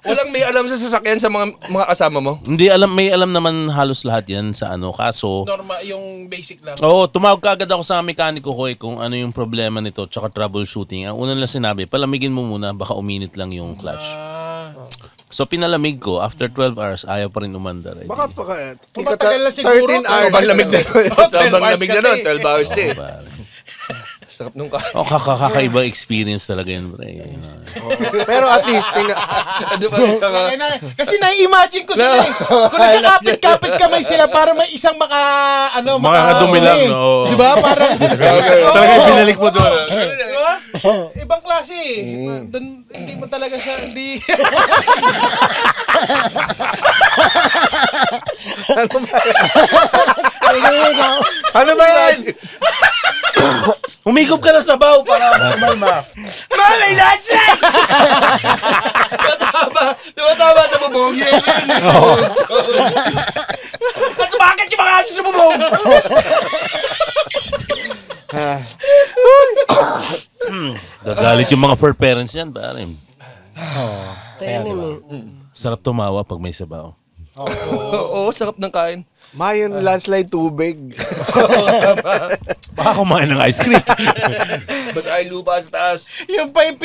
Walang may alam sa sasakyan sa mga kasama mo. Hindi alam, may alam naman halos lahat yan sa ano. Kaso, Normal, yung basic lang. tumawag ka agad ako sa mekaniko ko kung ano yung problema nito tsaka troubleshooting. Ang una lang sinabi, palamigin mo muna, baka uminit lang yung clutch. So pinalamig ko, after 12 hours, ayaw pa rin umandar. Bakit pa kaya? Matagal na siguro. 13 hours. Sobrang lamig na. Sobrang lamig na nun. 12 hours Oo, din. pare. Sarap nung kain. Oh, kakaibang experience talaga yun, pre. Pero at least, Kasi na-imagine ko sila eh. Kung nagkakapit-kapit kamay sila para may isang Makakadumi lang, no? Di ba? Parang... Talaga binalik mo doon. Di ba? Ibang klase eh. Doon, hindi mo talaga siya, hindi... ano ba yan? Humigop ka na sa baw para kumalma. Malay lansa! Tumatama sa bubong. At bakit yung mga aso sa bubong? Gagalit yung mga fur parents yan, pare. Saya, di ba? Sarap tumawa pag may sabaw. Oo, sarap ng kain. Mayan landslide tubig. Baka kumain ng ice cream. Basta ay lupa sa taas. Yung pa yung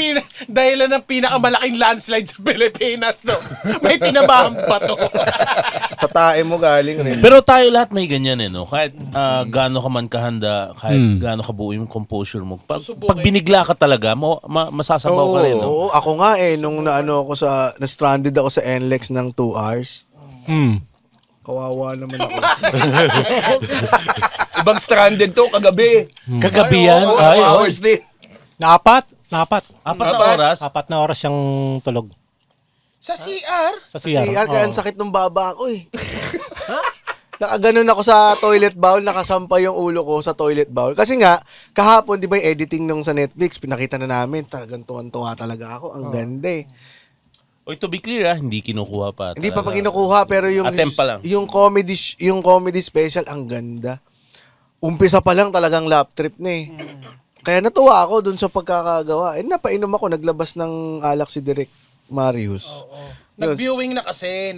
dahilan ng pinakamalaking landslide sa Pilipinas, no? May tinabahang bato. Tatae mo galing rin. Pero tayo lahat may ganyan eh, no? Kahit gaano ka man kahanda, kahit gaano kabuo yung composure mo. Pag binigla ka talaga, masasabaw ka rin, no? Oo, ako nga nung na-stranded ako sa NLEX ng 2 hours. Kawawa naman ako. Ibang stranded to, kagabi. Kagabi yan? Ay, hours din. Apat na oras. 4 na oras siyang tulog. Sa CR? Sa CR. Kaya ang sakit ng baba ko eh. Nakaganon ako sa toilet bowl, nakasampa yung ulo ko sa toilet bowl. Kasi nga, kahapon, di ba yung editing nung sa Netflix, pinakita na namin, talagang tuwan-tuwa talaga ako. Ang ganda eh. Oy, to be clear, hindi kinukuha pa. Hindi pa kinukuha, pero yung Attempt pa lang. yung comedy special ang ganda. Umpisa pa lang talagang lap trip na eh. Kaya natuwa ako dun sa pagkakagawa. Napainom ako, naglabas ng alak si Direk Marius. Nag-viewing na kasi.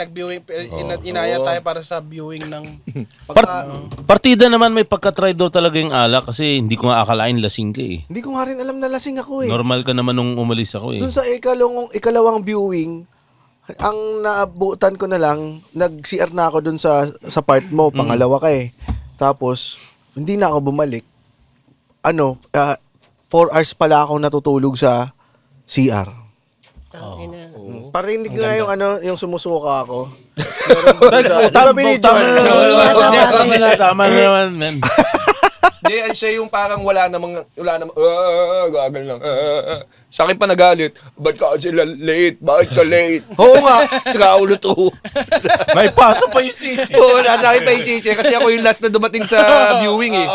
Inaya tayo para sa viewing ng... Partida naman may pagka-try daw talaga yung alak kasi hindi ko nga akalain lasing ka eh. Hindi ko nga rin alam na lasing ako eh. Normal ka naman nung umalis ako eh. Dun sa ikalawang viewing, ang naabutan ko na lang, nag-CR na ako dun sa part mo, pangalawa ka eh. Tapos, hindi na ako bumalik. 4 hours pala ako natutulog sa CR. Parinig nga yung sumusuka ako. Tama naman, man. Hindi, siya yung parang wala namang, gagal lang. Sa akin pa nagalit, ba't ka sila late? Bakit ka late? Oo nga. Sira ulo to. May paso pa yung sisi. Oo, nasa akin pa yung sisi. Kasi ako yung last na dumating sa viewing eh.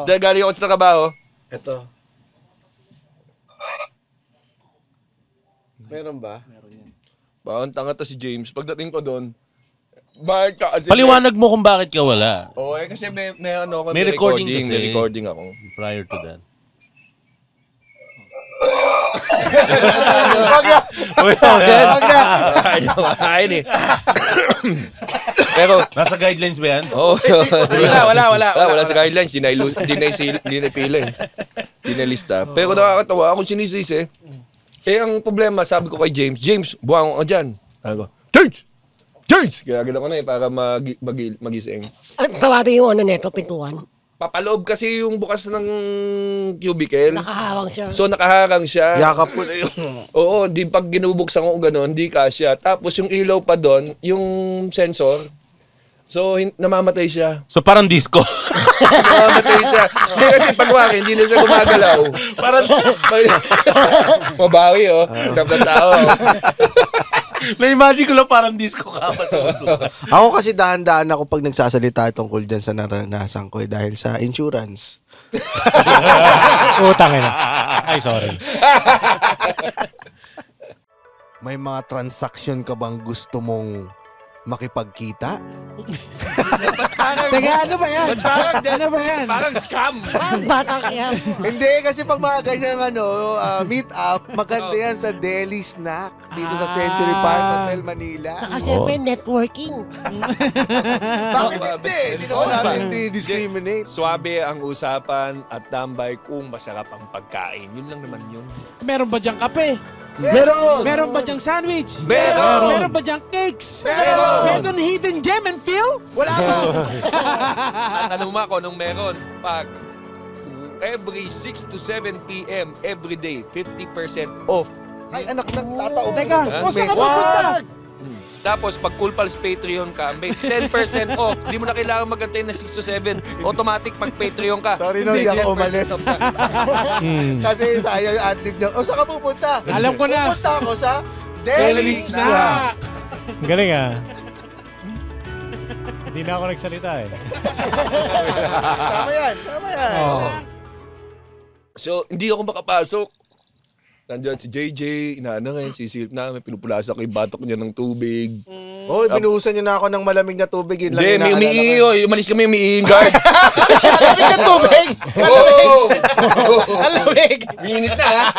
Dahil galing ako sa trabaho. Ito. Meron ba? Bakit tanga to si James. Pagdating ko doon, bakit ka kasi... Paliwanag mo kung bakit ka wala. Oo, kasi may recording kasi. May recording ako. Prior to that. Ayun eh. Pero, Nasa guidelines ba yan? oh, Wala sa guidelines. Di na pila eh. Di na lista. Pero nakakatawa akong sinisisi. Ang problema, sabi ko kay James, buwangon ka dyan. Sabi ko, James! Kaya gano'n ko na eh, para magising. At tawado yung neto, pintuan. Papaloob kasi yung bukas ng cubicle. Nakahawang siya. So, nakaharang siya. Yakap ko na yung... Oo, di pag ginubuksan ko gano'n, di kasya. Tapos yung ilaw pa doon, yung sensor, so namamatay siya. So parang disco. Namamatay siya. Hindi kasi pagwari, hindi na siya gumagalaw. Parang mabawi Sarap ng tao. na-imagine ko lang parang disco ka pa sa uso. Ako kasi dahan-dahan ako pag nagsasalita tungkol dyan sa naranasan ko dahil sa insurance. Utang na. Ay, sorry. May mga transaction ka bang gusto mong makipagkita? Teka, ano ba yan? Ano ba yan? Parang scam. Batang yan. Hindi, kasi pag mga ganyang meet up, maganda yan sa Deli Snack dito sa Century Park Hotel, Manila. Saka siyempre, networking. Bakit hindi? Hindi naman natin discriminate. Swabe ang usapan at tambay kung masarap ang pagkain. Yun lang naman yun. Meron ba diyang kape? Meron ba diyang sandwich? Meron! Meron ba diyang cakes? Meron hidden gem and feel? Wala ka. At tanong mo ako nung meron, pag every 6 to 7 p.m. every day, 50% off. Ay, anak na, tataob. Teka, o saan ka pupunta? Tapos pag Cool Pals Patreon ka, may 10% off. Di mo na kailangan magantay na 6 to 7. Automatic pag Patreon ka. Sorry no, hindi ako 10% umalis. off na. Kasi sayang yung ad-lib niya. O, saan ka pupunta? Alam ko na. Pupunta ako sa Deli Snack. Galing ah. Hindi na ako nagsalita eh. Tama yan. So, hindi ako makapasok. Nandiyan si JJ, inaano ngayon, sisilip namin, pinupulasa ko yung batok niya ng tubig. Oy, binuhusan niyo na ako ng malamig na tubig. Yun lang Hindi, may inaalala umiihi. ko. Umalis kami, umiihi guard. Alamig na tubig! Oo! Alamig! Minit na ha?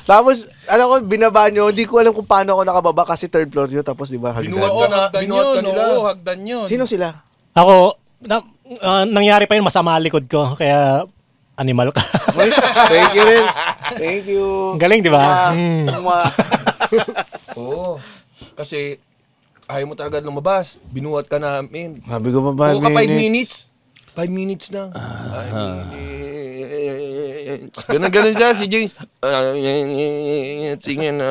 Tapos, alam ko, binaba nyo. Hindi ko alam kung paano ako nakababa kasi third floor yun. Tapos, di ba, Binuhat hagdan. Oo, hagdan binuhat ka yun. nila. Oo, hagdan yun. Sino sila? Ako, nangyari pa yun, masama likod ko. Kaya, animal ka. Oy, thank you, Renz. Thank you. Galing, di ba? Oo. Kasi, ayaw mo talaga lumabas. Binuhat ka namin. Sabi ko pa, Oo ka 5 minutes. 5 minutes na. 5 minutes. Ganun siya si James. Sige na.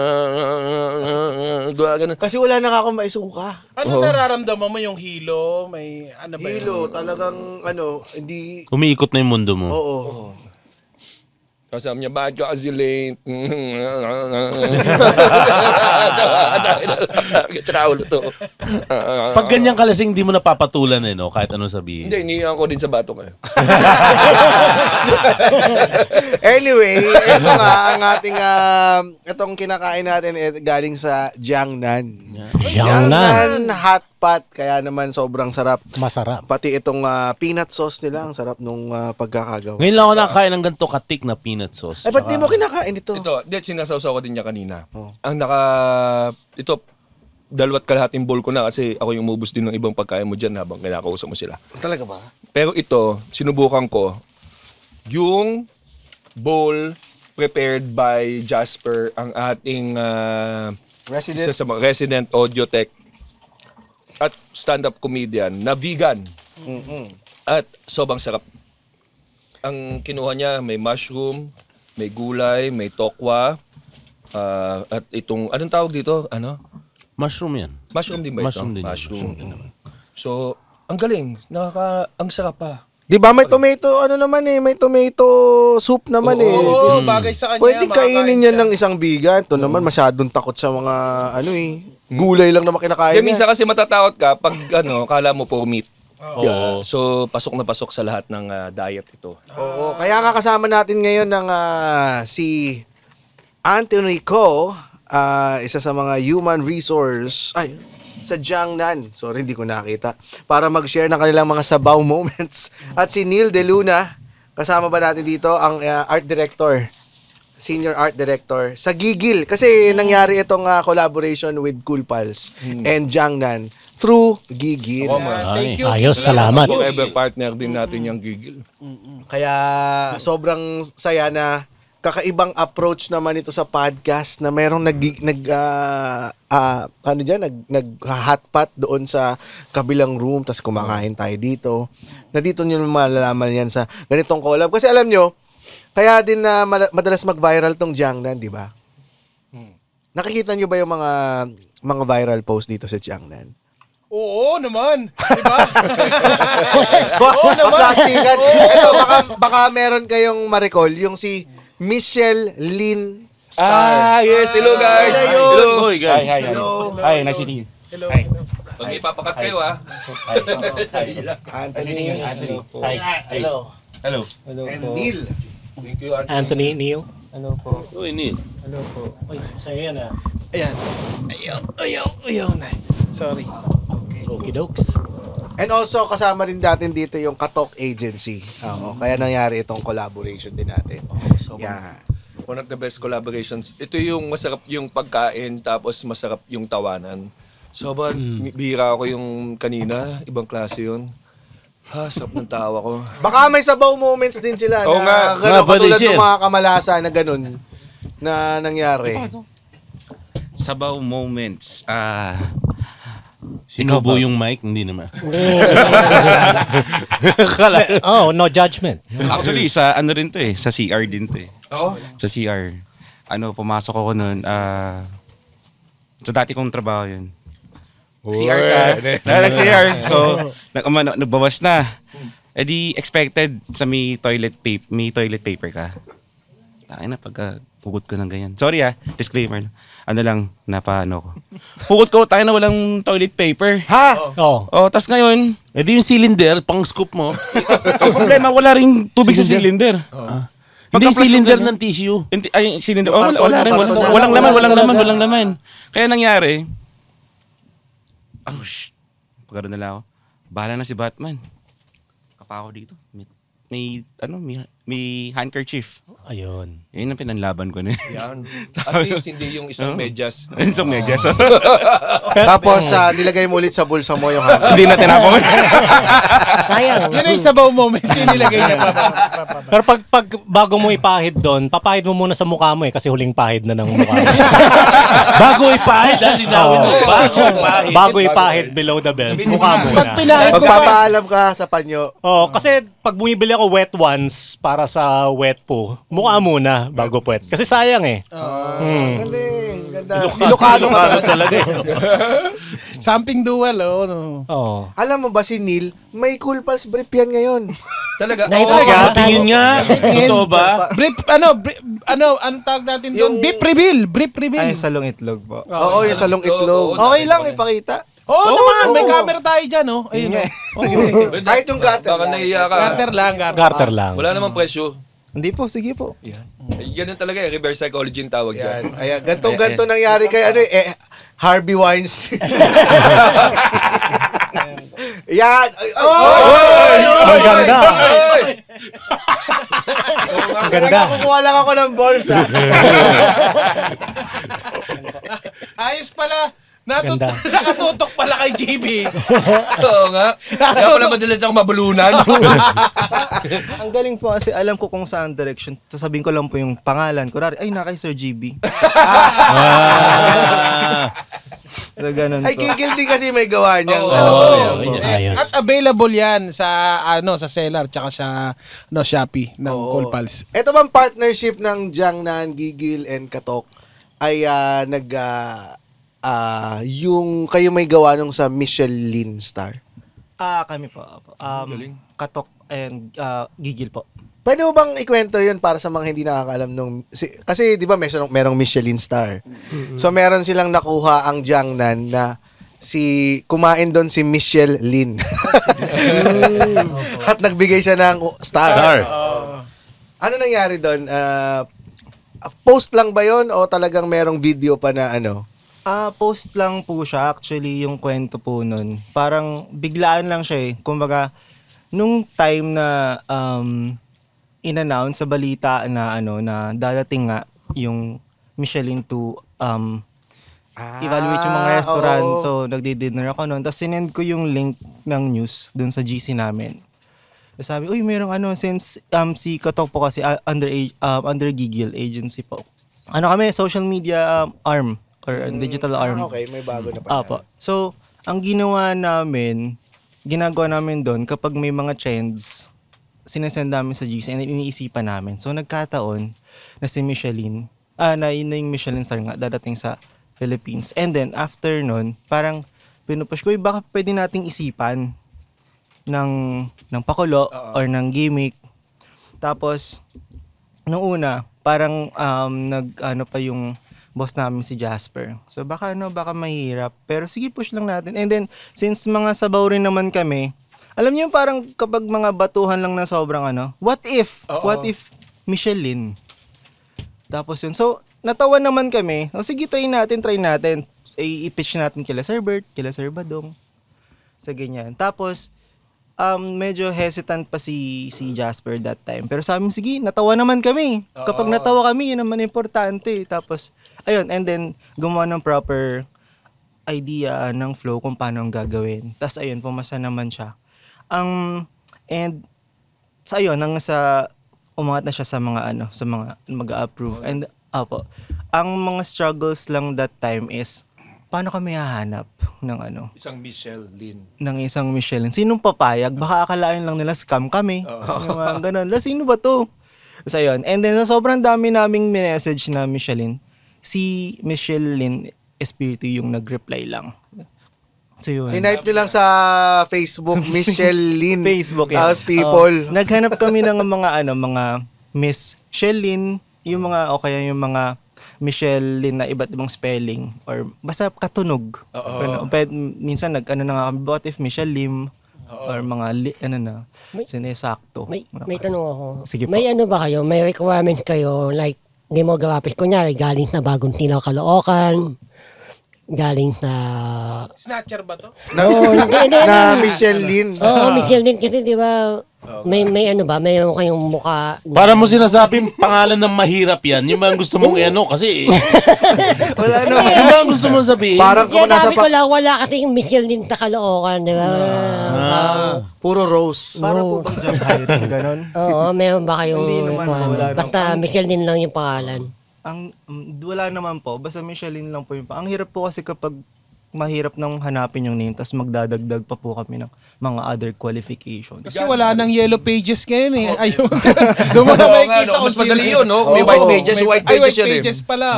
Gawa ganun. Kasi wala na akong maisuka. Ano nararamdaman mo yung hilo? May ano ba Hilo, talagang, hindi, Umiikot na yung mundo mo. oo. Kasama niya, bakit ka kasi late? Tsaka ulo to. Pag ganyan kalasing, hindi mo napapatulan eh, no? Kahit anong sabihin. Hindi, iniiwan ko din sa batok eh. Anyway, ito nga, ang ating, itong kinakain natin, galing sa Jiangnan. Jiangnan. Hot pot, kaya naman sobrang sarap. Masarap. Pati itong peanut sauce nila, ang sarap nung pagkakagawa. Ngayon lang ako nakakain ng ganito katik na peanut sauce. Ay, ba't di mo kinakain ito? Ito, sinasawsaw ko din niya kanina. Ang ito, 2 kalahating bowl ko na kasi ako yung umubos din ng ibang pagkain mo dyan habang kinakausap mo sila. Talaga ba? Pero ito, sinubukan ko, yung bowl prepared by Jasper, ang ating isa sa mga resident audio tech at stand-up comedian na vegan. At sobrang sarap. Ang kinuha niya, may mushroom, may gulay, may tokwa, at itong, anong tawag dito? Ano? Mushroom yan. Mushroom din ba ito? Mushroom din yan. Mushroom. So, ang galing. Ang sarap pa. Di ba may tomato, may tomato soup naman eh. Oo, bagay sa kanya. Pwede kainin makakain yan siya. ng isang bigan. Ito naman masyadong takot sa mga, gulay lang naman kinakain Kaya minsan niya. kasi matatakot ka pag kala mo puro meat. Oo. So, pasok na pasok sa lahat ng diet ito. Oo, kaya nga kasama natin ngayon ng si Anthony Ko, isa sa mga human resource, sa Jiangnan. Sorry, hindi ko nakita. Para mag-share ng kanilang mga sabaw moments. At si Neil De Luna, kasama ba natin dito, ang art director, senior art director sa Gigil. Kasi nangyari itong collaboration with Cool Pals and Jiangnan through Gigil. Thank you. Ayos, salamat. Forever partner din natin yung Gigil. Kaya sobrang saya na kakaibang approach naman ito sa podcast na merong nag-hotpot doon sa kabilang room tas kumakain tayo dito. Na dito nyo malalaman yan sa ganitong collab. Kasi alam nyo, kaya din na madalas mag-viral tong Jiangnan, di ba? Nakikita nyo ba yung mga viral post dito sa Jiangnan? Oo naman. Diba? Oo naman. Plastikan. Ito, baka meron kayong ma-recall yung si Michelle Lynn Star. Yes. Hello, guys. Hello. Hoy, guys. Hello. Hi, nice meeting you. Hello. Pag may papakat kayo, Anthony. Hi. Hello. Hello. And Neil. Thank you, Anthony, Neil. Uy, Neil. Uy, sa'yo yan ah. Ayan. Ayaw na. Sorry. Okey-dokes. And also, kasama rin natin dito yung Katok Agency. Kaya nangyari itong collaboration din natin. Yeah. One of the best collaborations. Ito yung masarap yung pagkain tapos masarap yung tawanan. So, bihira ako yung kanina. Ibang klase yun. Sarap ng tawa ko. Baka may sabaw moments din sila Oo na nga. gano'n Pwede katulad share. ng mga kamalasa na gano'n na nangyari. Sabaw moments. Sinubo yung mic? Hindi naman. No judgment. Actually, sa ano rin to eh. Sa CR din to eh. Oo. Sa CR. Pumasok ako nun. Sa dati kong trabaho yun. CR ka. Nag-CR. So, nagbawas na. Eh di expected sa may toilet paper ka. Takin na pagka hugot ko ng ganyan. Sorry disclaimer. Napaano ko. Hugot ko, tayo na walang toilet paper. Ha? Oh. Tas ngayon, Eh di yung cylinder, pang scoop mo. ang problema, wala ring tubig sa cylinder. Hindi Pagka-flush cylinder ko ng tissue. Ay, cylinder. Yung karton, Wala rin. yung karton. Walang laman. Kaya nangyari, pagkaroon nila ako, bahala na si Batman. Kapa ako dito. May handkerchief. Ayun. Yun ang pinanlaban ko na. Yan. At least hindi yung isang medyas. Isang medyas. Tapos nilagay mo ulit sa bulsa mo yung hand. Hindi na tinapon. Sayang. Yun ay sabaw moments yung nilagay niya pa. Pero pag bago mo ipahid doon, papahid mo muna sa mukha mo kasi huling pahid na ng mukha mo. Bago ipahid, linawin mo. Bago ipahid. Bago ipahid below the belt, mukha muna. Pag pinahid ko pa. Magpapaalam ka sa panyo. Kasi pag bumibili ako wet ones para sa wet po, mukha muna bago puwet. Kasi sayang eh. Galing. Ganda. Ilocano ka talaga. Something dual, Oh. Alam mo ba si Neil, may Cool Pals brief yan ngayon. Talaga. Naipagawa tayo. Tingin nga. Totoo ba? Brief, anong tawag natin doon? Brief reveal. Ay, salong itlog po. Oo, yung salong itlog. Okay lang, ipakita. Oo naman, may camera tayo dyan, Ayun, Kahit yung garter Baka lang. nahiya ka. Garter lang. Wala namang presyo. Hindi po, sige po. Yan. Ganun talaga reverse psychology yung tawag Yan. dyan. Ayan, ganto nangyari kay Harvey Weinstein. Yan. Ang ganda. Ang ganda. Kukuha lang ako ng bolsa. Ayos pala. Ganda. Nakatutok pala kay JB. Oo nga. Kaya pala madalas ako mabulunan. Ang galing po kasi alam ko kung saan direction. Sasabihin ko lang po yung pangalan. Kunwari, ay, kay Sir GB. So, ganun Ay, po. kikil din kasi may gawa niya. Ayos. At available yan sa Seller tsaka sa Shopee ng Cool Pals. Ito bang partnership ng Jiangnan, Gigil, and Katok ay yung kayo may gawa nung sa Michelin Star? Kami po. Katok and Gigil po. Pwede mo bang ikwento yun para sa mga hindi nakakaalam nung... kasi di ba merong Michelin Star. So meron silang nakuha ang Jiangnan na kumain doon si Michelle Lin. At nagbigay siya ng star. Ano nangyari doon? Post lang ba yon o talagang merong video pa na ano? Post lang po siya. Actually, yung kwento po nun. Parang biglaan lang siya eh. Kumbaga, nung time na in-announce sa balita na na dadating nga yung Michelin to evaluate yung mga restaurant. Oo. So, nagdi-dinner ako noon. Tapos sinend ko yung link ng news dun sa GC namin. Tapos sabi, uy, merong since si Katok po kasi under Gigil agency po. Kami, social media arm or digital arm. Okay, may bago na pala. Apo. So, ang ginagawa namin doon kapag may mga trends, sinesend namin sa GC and iniisipan namin. So, nagkataon na si Michelin, na yun na yung Michelin star nga, dadating sa Philippines. And then, after nun, parang pinupush ko, baka pwede nating isipan ng pakulo or ng gimmick. Tapos, nung una, parang pa yung boss namin si Jasper. So baka mahirap. Pero sige, push lang natin. And then, since mga sabaw rin naman kami, alam niyo parang kapag mga batuhan lang na sobrang what if? What if Michelin? Tapos yun. So, natawa naman kami. Sige, try natin. I-pitch natin kila Sir Bert, kila Sir Badong. Sa ganyan. Tapos, medyo hesitant pa si Jasper that time. Pero sabi mo, sige, natawa naman kami. Kapag natawa kami, yun naman importante. Tapos, ayun, and then, gumawa ng proper idea ng flow kung paano ang gagawin. Tapos, ayun, pumasa naman siya. Ang And sa ayun, nang sa umangat na siya sa mga sa mga mag-approve. And ang mga struggles lang that time is paano kami hahanap ng Isang Michelle Lin. ng isang Michelin. Sinong papayag? Baka akalain lang nila scam kami. Yung mga ganun. Sino ba to? So, yun. And then, sa sobrang dami naming message na Michelin, si Michelin Espiritu yung nag-reply lang. So, yun. Tinipe nyo lang sa Facebook, Michelle Lin. Facebook, yan. Tapos people. Naghanap kami ng mga Miss Shelin, yung mga, o kaya yung mga Michelin na iba't ibang spelling or basta katunog. Minsan na nga kami, what if Michelin or mga sinesakto. May tanong ako. Sige po. May ba kayo? May requirement kayo like demographic? Kunyari, galing na Bagong Tinaw, Caloocan, galing sa... Snatcher ba to? Hindi. Na Michelle Lin. Oo, Michelle Lin kasi di ba may mayroon kayong mukha. Para mo sinasabing pangalan ng mahirap yan, yung mga gusto mong kasi wala naman. Yung mga gusto mong sabihin. Parang kung nasa ko lang, wala kasing Michelle Lin sa Caloocan, di ba? Puro Rose. Para po bang job hiring, ganon? Oo, meron ba kayong Hindi naman, wala basta Michelle Lin lang yung pangalan. Wala naman po, basta Michelin lang po yung ang hirap po kasi kapag mahirap nang hanapin yung name tapos magdadagdag pa po kami ng mga other qualifications. Kasi wala nang yellow pages ngayon eh. Ayun. Doon mo na makikita mas madali yun, no? May white pages, white Ay, pages white yun eh. pages pala.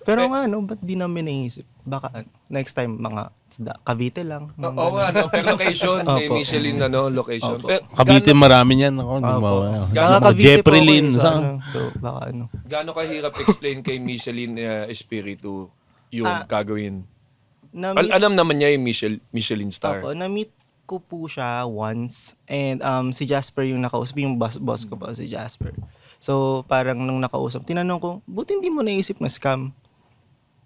Pero ba't di namin naisip? Baka next time mga Cavite lang. Oo nga, per location, may Michelin location. Cavite marami yan. Ako, hindi mo. Jeffrey Lin. So, baka Gaano kahirap explain kay Michelin Espiritu yung gagawin? Alam naman niya yung Michelin star. Na-meet ko po siya once and si Jasper yung nakausap, yung boss ko po, si Jasper. So parang nung nakausap, tinanong ko, buti hindi mo naisip na scam?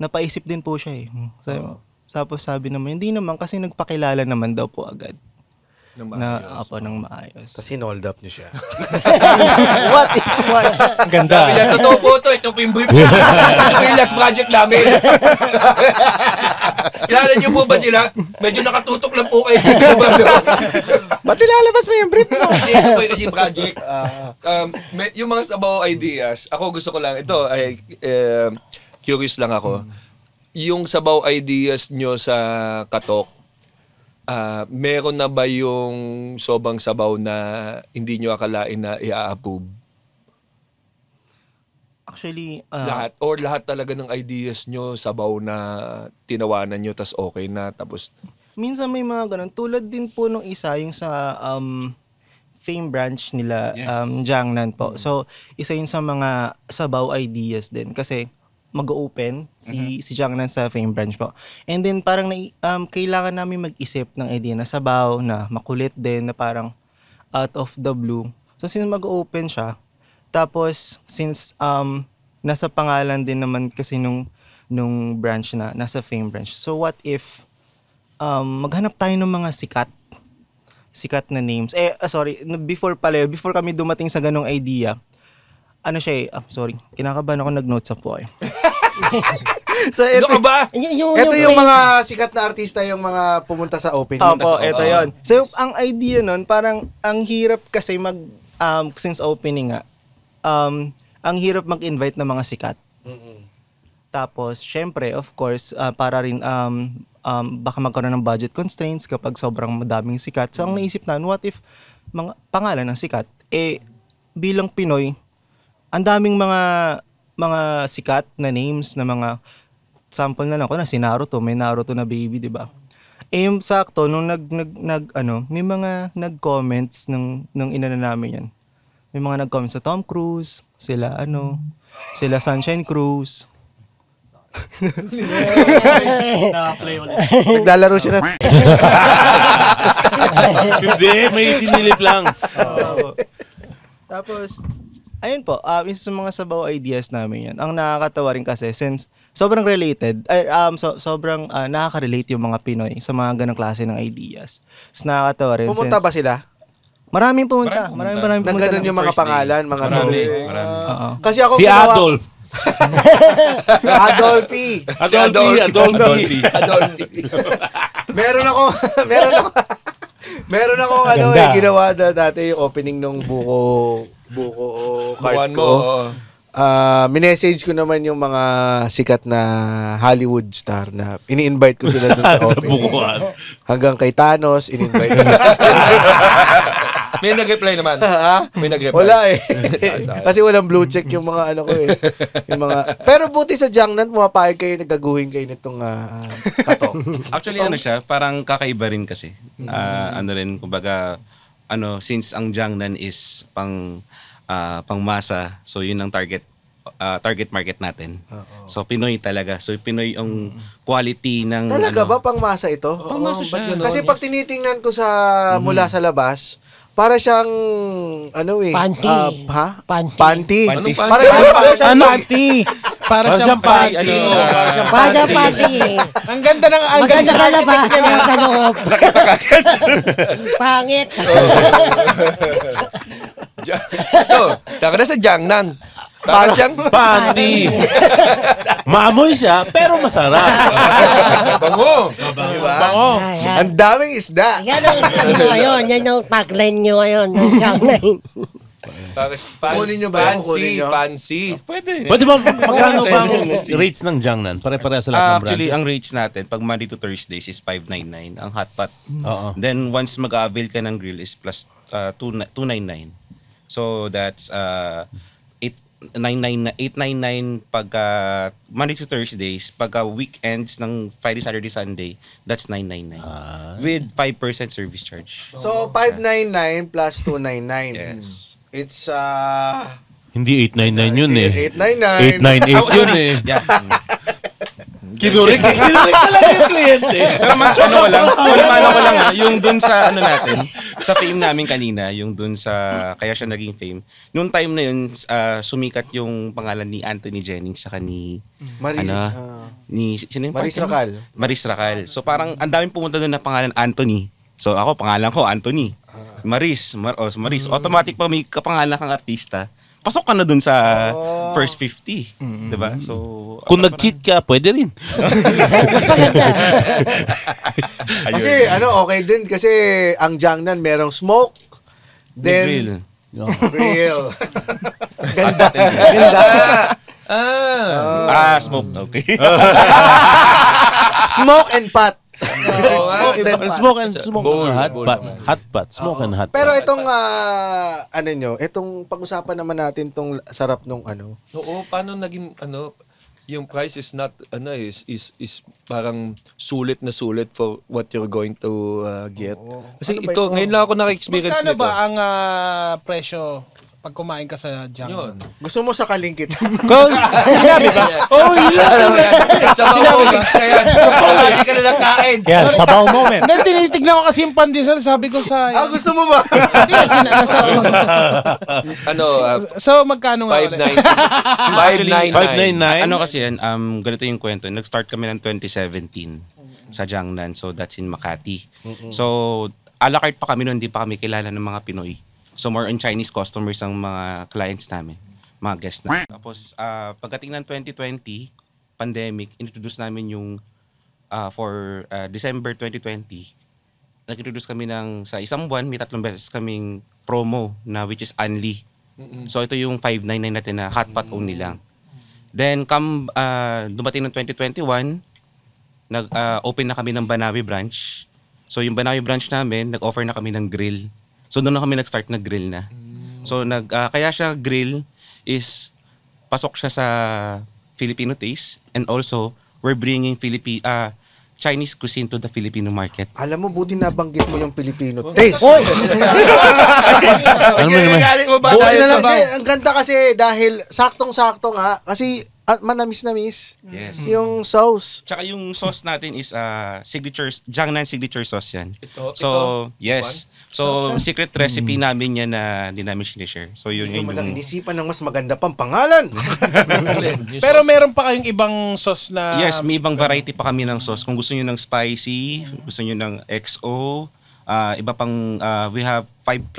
Napaisip din po siya eh. Tapos sabi naman, hindi naman kasi nagpakilala naman daw po agad. Nang maayos. Kasi hold up niyo siya. What? Ganda. Kaya totoo po ito. Ito po yung brief. Ito po yung last project namin. Kilala niyo po ba sila? Medyo nakatutok lang po kayo. Ba't ilalabas mo yung brief mo? Hindi, ito po yung kasi project. Yung mga sabaw ideas, ako gusto ko lang, ito, curious lang ako. Yung sabaw ideas nyo sa Katok, meron na ba yung sobang sabaw na hindi nyo akalain na i-approve? Actually, lahat talaga ng ideas nyo, sabaw na tinawanan nyo, tas okay na, tapos... Minsan may mga ganun. Tulad din po nung isa, yung sa Fame branch nila, Jiangnan po. So, isa yun sa mga sabaw ideas din. Kasi, mag-open si Jiangnan sa Fame branch po. And then parang kailangan namin mag-isip ng idea na sabaw na makulit din na parang out of the blue. So since mag-open siya, tapos since nasa pangalan din naman kasi nung branch na nasa Fame branch. So what if maghanap tayo ng mga sikat na names. Before kami dumating sa ganong idea, kinakabahan ako, nag-notes po So, ito ba? Ito yung mga sikat na artista, yung mga pumunta sa opening. Opo, ito yun. So, ang idea nun, parang ang hirap kasi since opening nga, ang hirap mag-invite ng mga sikat. Tapos, syempre, of course, para rin, baka magkaroon ng budget constraints kapag sobrang madaming sikat. So, ang naisip na, what if mga pangalan ng sikat? Bilang Pinoy, ang daming mga sikat na names na mga sample na lang ko na si Naruto, may Naruto na baby, 'di ba? Yung sakto nung may mga nag-comments nung inana namin 'yan. May mga nag-comments sa Tom Cruise, sila Sunshine Cruz. Naglalaro siya na. Hindi, may sinilip lang. Tapos ayun po, isa sa mga sabaw ideas namin yan. Ang nakakatawa rin kasi since sobrang related, sobrang nakaka-relate yung mga Pinoy sa mga ganong klase ng ideas. So nakakatawa rin. Pumunta ba sila? Maraming pumunta. Maraming pumunta. Nagganon yung mga pangalan, mga Marami. Kasi ako Si Adolf. Adolfi. Meron akong Ganda. ginawa dati yung opening ng buko cart Bukuan mo. ko. oo. Minessage ko naman yung mga sikat na Hollywood star na ini-invite ko sila doon sa Sa opening. bukuan. Hanggang kay Thanos, in-invite ko. May nag-reply naman. Ha? May nag-reply. Wala eh. Kasi walang blue check yung mga ano ko eh. Yung mga... Pero buti sa Jiangnan, pumapayag kayo, nagaguhin kayo nitong katok. Actually, ano siya, parang kakaiba rin kasi. Ano rin, kumbaga, since ang Jiangnan is pangmasa, so yun ang target market natin. So Pinoy talaga. So Pinoy ang quality ng Talaga ba pangmasa ito? Pangmasa siya. Kasi pag tinitingnan ko sa mula sa labas, para siyang Panty. Panty. Anong panty? Para siyang Panty. Para siyang panty. Para pati. Ang ganda ng Maganda ka labas. Pero sa loob. Pangit. Taka na sa Jiangnan. Para siyang Panty. Maamoy siya, pero masarap. bango. Diba? Bango. Ayan. Ang daming isda. Yan ang ano nyo ngayon. Yan yung tagline nyo ngayon. ng Jiangnan. Kukunin nyo ba yun? Kukunin nyo? Fancy. Pwede. Pwede ba, magkano ba ang rates ng Jiangnan? Pare-pareha sa lahat ng branches? Actually, ang rates natin, pag Monday to Thursdays is 599 ang hot pot. Oo. Then once mag-avail ka ng grill is plus 299. So that's 899 pag Monday to Thursdays, pag weekends ng Friday, Saturday, Sunday, that's 999. With 5% service charge. So, 599 plus 299. Yes. It's Hindi 899 yun eh. 899. 898 yun eh. Yeah. Kinurik talaga yung kliyente. Pero mas ko lang yung dun sa natin, sa fame namin kanina, yung dun sa, kaya siya naging fame. Noong time na yun, sumikat yung pangalan ni Anthony Jennings saka ni, sino yung Maris partner? Racal. Maris Racal. So parang, ang daming pumunta dun na pangalan Anthony. So ako, pangalan ko, Anthony. Maris. Automatic pa may kapangalan kang artista. Pasok ka na dun sa first 50. Diba? So, Kung nag-cheat ka, pwede rin. Kasi okay din kasi ang Jiangnan merong smoke, then grill. Ganda. Smoke. Okay. Smoke and pot. Smoke and hot pot. Hot pot. Smoke and hot pot. Pero itong itong pag-usapan naman natin tong sarap nung Oo, paano naging yung price is not is parang sulit na sulit for what you're going to get. Kasi Ano ba ito, ito? ngayon lang ako naka-experience Magkano nito. ba ang presyo pag kumain ka sa Jiangnan? Gusto mo sa kalingkit. Sinabi ba? Oh, yeah! Sabaw mo, kaya hindi ka na nakain. Yan, sabaw moment. Then tinitignan ko kasi yung pandesal, sabi ko sa... Gusto mo ba? Hindi, so magkano nga ulit? 599. 599. Ano kasi yan, ganito yung kwento. Nag-start kami ng 2017 sa Jiangnan. So that's in Makati. So a la carte pa kami noon, hindi pa kami kilala ng mga Pinoy. So more on Chinese customers ang mga clients namin, mga guests na. Tapos pagdating ng 2020, pandemic, introduce namin yung for December 2020, nag-introduce kami sa isang buwan, may 3 beses kaming promo na which is Unli. So ito yung 599 natin na hot pot only lang. Then dumating ng 2021, nag-open na kami ng Banawi branch. So yung Banawi branch namin, nag-offer na kami ng grill. So doon na kami nag-start na grill na. So kaya siya grill is pasok siya sa Filipino taste, and also we're bringing Chinese cuisine to the Filipino market. Alam mo, buti nabanggit mo yung Filipino taste. Ano mo naman? Buti na lang. Ang ganda kasi dahil saktong-sakto nga. Kasi manamis-namis. Yes. Yung sauce. Tsaka yung sauce natin is Jiangnan signature sauce yan. Ito? Yes. So, secret recipe namin yan na hindi namin sinishare. So, yun Hindi yung... mo lang inisipan ng mas maganda pang pangalan. Pero meron pa kayong ibang sauce na... Yes, may ibang variety pa kami ng sauce. Kung gusto niyo ng spicy, gusto niyo ng XO, iba pang we have 5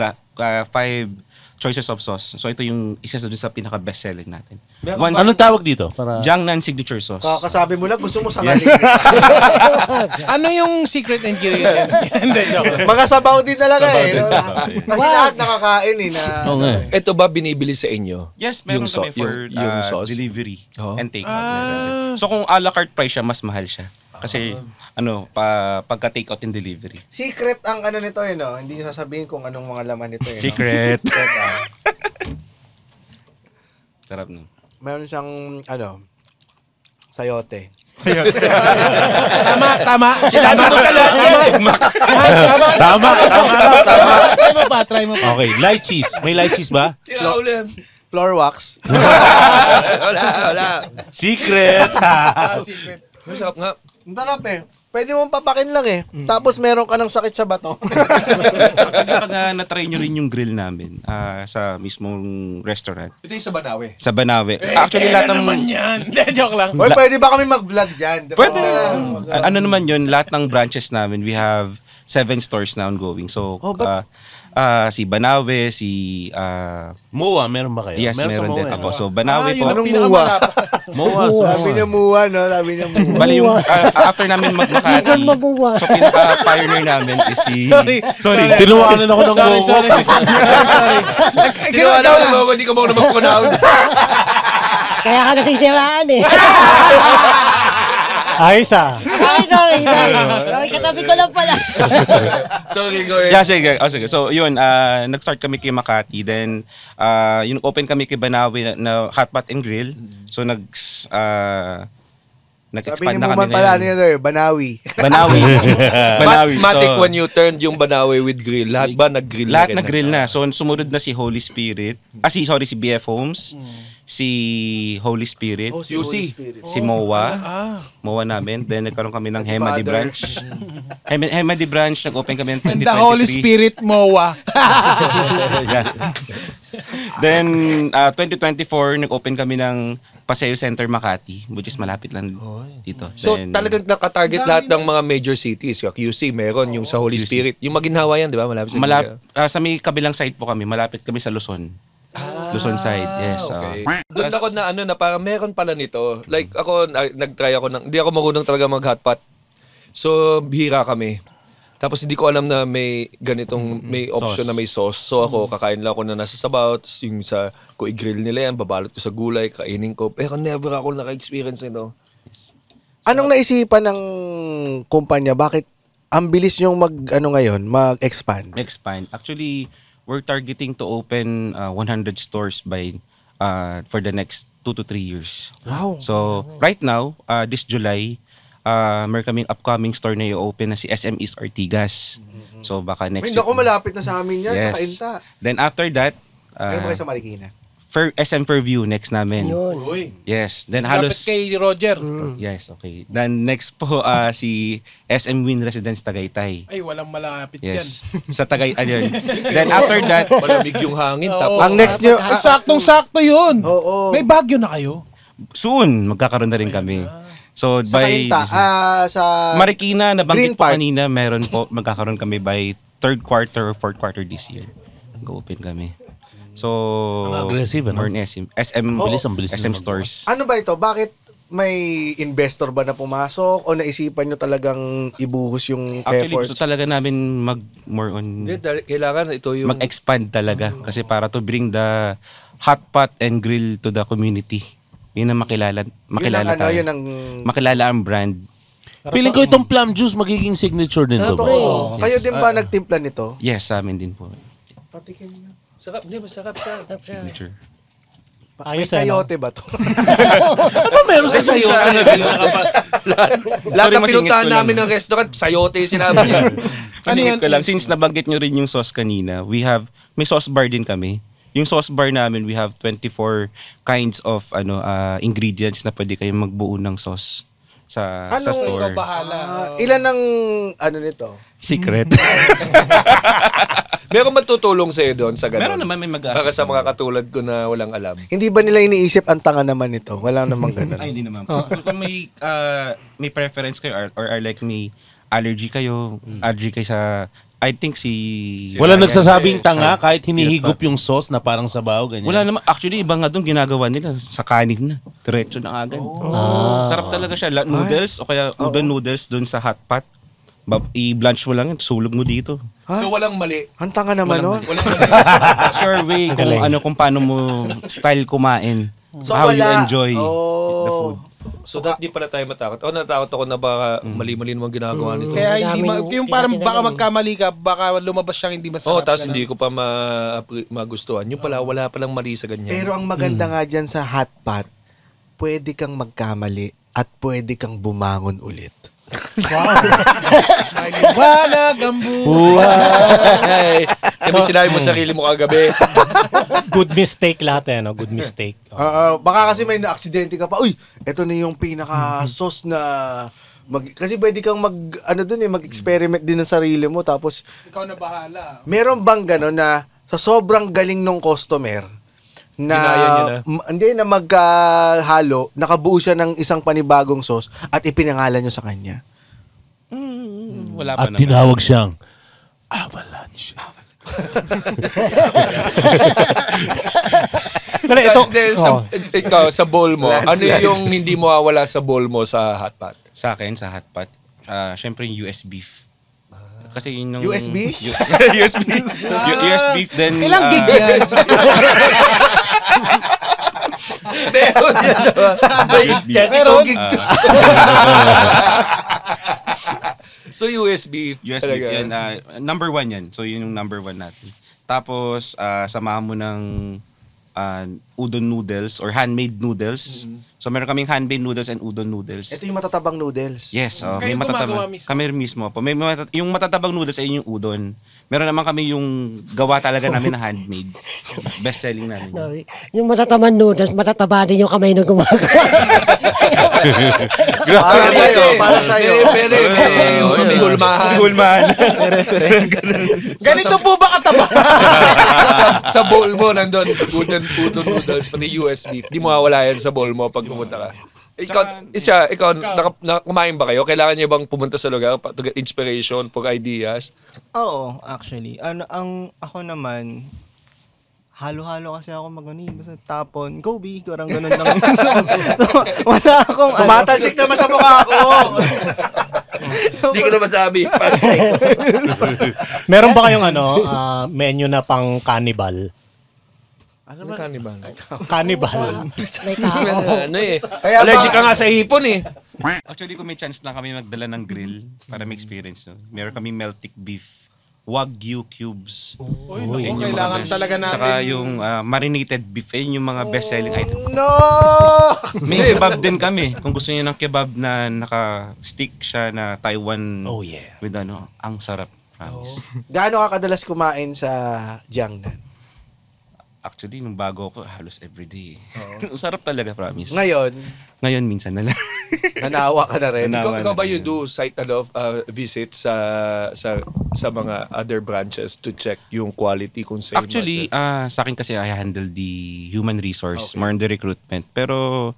choices of sauce. So ito yung isa sa pinaka-best selling natin. Anong tawag dito? Para... Jiangnan signature sauce. Kakasabi mo lang, gusto mo sa Ano yung secret ingredient? Hindi, joke lang. Mga sabaw din talaga eh. No? Kasi lahat nakakain eh. Na, Ito ba binibili sa inyo? Yes, meron kami for yung sauce? delivery and take out. So kung a la carte price siya, mas mahal siya. Kasi pagka take out and delivery. Secret ang ano nito eh, no? Hindi niyo sasabihin kung anong mga laman nito eh. Secret. Sarap no. Meron siyang sayote. Tama. Try mo pa. Okay, light cheese. May light cheese ba? Floor wax. Wala. Secret. Secret. Masarap nga. Ang sarap eh. Pwede mong papakin lang eh. Tapos meron ka ng sakit sa bato. Actually, pag na-try nyo rin yung grill namin sa mismong restaurant. Ito yung sa Banawe. Sa Banawe. Actually, lahat ng... naman yan. Hindi, joke lang. Oy, pwede ba kami mag-vlog dyan? Pwede. Ano naman yun, lahat ng branches namin, we have 7 stores na ongoing. So, si Banawe, si... MOA, meron ba kayo? Yes, meron din. MOA, Ako. So, Banawe po. Anong muwa? MOA. Sabi niya muwa, no? Sabi niya muwa. Bali yung, after namin mag-Makati, so pinaka-pioneer namin is si... Sorry. Tinuwanan ako ng gogo. Sorry. Tinuwanan ako, hindi ka mo na mag-pronounce. Kaya ka natitiraan eh. Ayos ah. Sorry. Katabi ko lang pala. Sorry, go ahead. Yeah, sige. Sige. So, yun, nag-start kami kay Makati. Then, yung open kami kay Banawe na hotpot and grill. So, nag-expand na kami pala ngayon. niya Banawi. Banawi. Matic when you turned yung Banawe with grill. Lahat ba nag-grill Lahat na rin? nag-grill na. So, sumunod na si Holy Spirit. Si BF Homes. Si Holy Spirit. Si Holy Spirit. Si MOA. MOA namin. Then, nagkaroon kami ng Hemadi Branch. Hemadi Branch, nag-open kami ng 2023. And the Holy Spirit, MOA. Yeah. Then, 2024, nag-open kami ng Paseo Center Makati, which is malapit lang dito. So, Then, talagang nakatarget lahat ng mga major cities. Yung QC, meron yung sa Holy Spirit. Yung Maginhawa yan, di ba? Malapit sa may kabilang side po kami, malapit kami sa Luzon. Luzon side, yes. Okay. Doon ako na parang meron pala nito. Like ako, nag-try ako hindi ako marunong talaga mag-hotpot. So, bihira kami. Tapos hindi ko alam na may ganitong, may option na may sauce. So ako, kakain lang ako na nasa sabaw. Tapos yung ko i-grill nila yan, babalot ko sa gulay, kainin ko. Pero never ako naka-experience nito. Anong naisipan ng kumpanya? Bakit ang bilis yung mag-expand? Actually, we're targeting to open 100 stores by for the next 2 to 3 years. Wow. So, right now, this July, meron kaming upcoming store na i-open na si SM East Ortigas. So, baka next week. Naku, malapit na sa amin yan, yes. sa Kainta. Then after that, meron ba kayo sa Marikina? SM Fairview next namin. Yes. Then halos... kay Roger. Yes, okay. Then next po, si SM Win Residence Tagaytay. Ay, walang malapit yes. Yan. Sa Tagaytay. Then after that... Malamig yung hangin. Tapos, ang next nyo... Saktong-sakto yun. May Baguio na kayo? Soon, magkakaroon na rin kami. So, sa by... sa Marikina, nabanggit po kanina, meron po, magkakaroon kami by 3rd quarter or 4th quarter this year. Mag-open kami. So, aggressive, more SM stores. Ano ba ito? Bakit may investor ba na pumasok o naisipan nyo talagang ibuhos yung Actually, efforts? gusto talaga namin more on... Kailangan ito yung... Mag-expand talaga. Kasi para to bring the hot pot and grill to the community. Yun ang makilala tayo. Yun ang... Makilala ang brand. Feeling ko itong plum juice magiging signature din to. Totoo. Kayo din ba nagtimpla nito? Yes, sa amin din po. Patikin nyo. Sarap, di ba? Sarap siya. Signature. May sayote ba to? Ano meron sa sayote? Lahat ng pinuntahan namin ng restaurant, sayote yung sinabi niya. Masingit ko lang. Since nabanggit nyo rin yung sauce kanina, may sauce bar din kami. Yung sauce bar namin, we have 24 kinds of ingredients na pwede kayong magbuo ng sauce sa store. Ilan ang nito? Secret. Meron matutulong sa'yo doon sa gano'n? Meron naman, may mag-assist. Para sa mga katulad ko na walang alam. Hindi ba nila iniisip ang tanga naman nito? Wala namang gano'n. Ay, hindi naman. Kung may preference kayo or like may allergy kayo, allergy kayo sa, I think Wala nagsasabing tanga kahit hinihigop yung sauce na parang sabaw, ganyan. Wala naman. Actually, iba nga doon ginagawa nila sa kanin na. Diretso na agad. Sarap talaga siya. Noodles o kaya udon noodles doon sa hot pot. I-blanch mo lang yun, sulog mo dito. So walang mali. Hanta ka naman nun. Walang mali. Sure way kung paano mo style kumain. So, how you wala. enjoy the food. So that di pala tayo matakot. Natakot ako na baka mali-mali naman ginagawa nito. Kaya yung parang baka magkamali ka, baka lumabas siyang hindi masarap. Tapos hindi ko pa magustuhan. Yung pala, wala palang mali sa ganyan. Pero ang maganda nga dyan sa hot pot, pwede kang magkamali at pwede kang bumangon ulit. Maliwanag ang buhay. Kami sinabi mo sarili mo kagabi. Good mistake lahat no? Good mistake. Baka kasi may na-aksidente ka pa. Uy, ito na yung pinaka-sauce na... kasi pwede kang mag-experiment din ng sarili mo. Tapos, Ikaw na bahala. meron bang gano'n na sa sobrang galing ng customer, na hindi na magkahalo, nakabuo siya ng isang panibagong sauce at ipinangalan nyo sa kanya? Wala pa At tinawag siyang Avalanche. Ikaw, sa bowl mo, ano yung hindi mo mawawala sa bowl mo sa hot pot? Sa akin, sa hot pot, syempre yung US beef. Kasi yun yung... USB? US beef. US beef, then... Ilang gig yan? US beef. Pero gig. So US beef. US beef, yan. Number 1 yan. So yun yung number 1 natin. Tapos, samahan mo ng udon noodles or handmade noodles. So meron kaming handmade noodles and udon noodles. Ito yung matatabang noodles. Yes, Kayo gumagawa mismo? Kami mismo po. Yung matatabang noodles ay yung udon. Meron naman kami yung gawa talaga namin na handmade. Best selling namin. Sorry. Yung matataman noodles, matataba din yung kamay ng gumagawa. Para sa'yo. Pero may hulmahan. Hulmahan. Ganito po ba kataba? Sa bowl mo, nandun, udon noodles, pati US beef. Di mo mawawala yan sa bowl mo pag pumunta ka. Ikaw, kumain ba kayo? Kailangan niyo bang pumunta sa lugar to get inspiration for ideas? Oo, actually. Ako naman, halo-halo kasi ako basta tapon, Kobe, parang ganun lang. So, wala akong Tumatalsik naman sa mukha ko. Hindi ko na masabi. Meron ba kayong menu na pang cannibal? Ano ba? Cannibal. Cannibal. May tao. Allergic ka nga sa hipon eh. Actually, kung may chance na kami magdala ng grill para may experience, no? Meron kami meltic beef, Wagyu cubes. Uy, kailangan talaga natin. Saka yung marinated beef, yung mga best-selling item. No! May kebab din kami. Kung gusto niyo ng kebab na naka-stick siya na Taiwan with ang sarap, promise. Gaano ka kadalas kumain sa Jiangnan? Actually, nung bago ako, halos everyday. Ang sarap talaga, promise. Ngayon, minsan na lang. nanawa ka na rin. Ikaw ba you do site visits sa mga other branches to check yung quality kung same? Actually, sa akin kasi I handle the human resource, more on the recruitment. Pero,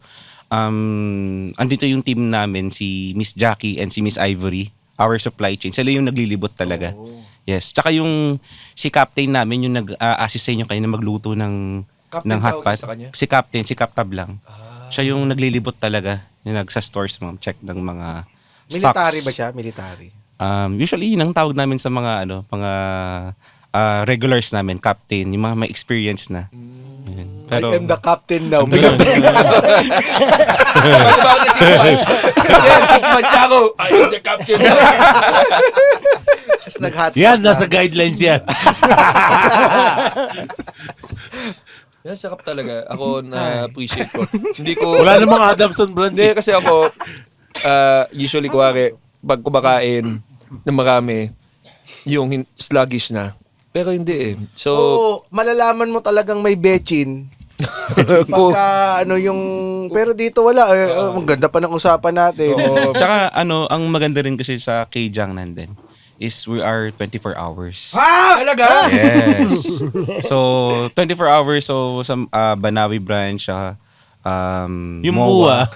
andito yung team namin, si Miss Jackie and si Miss Ivory, our supply chain. Sila yung naglilibot talaga. Yes. Tsaka yung si Captain namin, yung nag-assist sa inyo kanina magluto ng hotpot. Si Captab lang. Siya yung naglilibot talaga. Yung nagsa-stores, check ng mga stocks. Military ba siya? Military? Usually, yun ang tawag namin sa mga regulars namin, captain, yung mga may experience na. Pero, I am the captain now. About the 6 months ako, I am the captain now. Yan, nasa guidelines yan. Yan, sarap talaga. Ako na-appreciate ko. Hindi ko... Wala namang Adamson branch. Hindi, kasi ako, usually, kuwari, pag kumakain ng marami, yung sluggish na. Pero hindi eh. So, malalaman mo talagang may bechin. Pagka pero dito wala. Ang ganda pa ng usapan natin. Tsaka ang maganda rin kasi sa K-Jiangnan din is we are 24 hours. Talaga? Yes. So, 24 hours. So, sa Banawi branch, Yung Mua.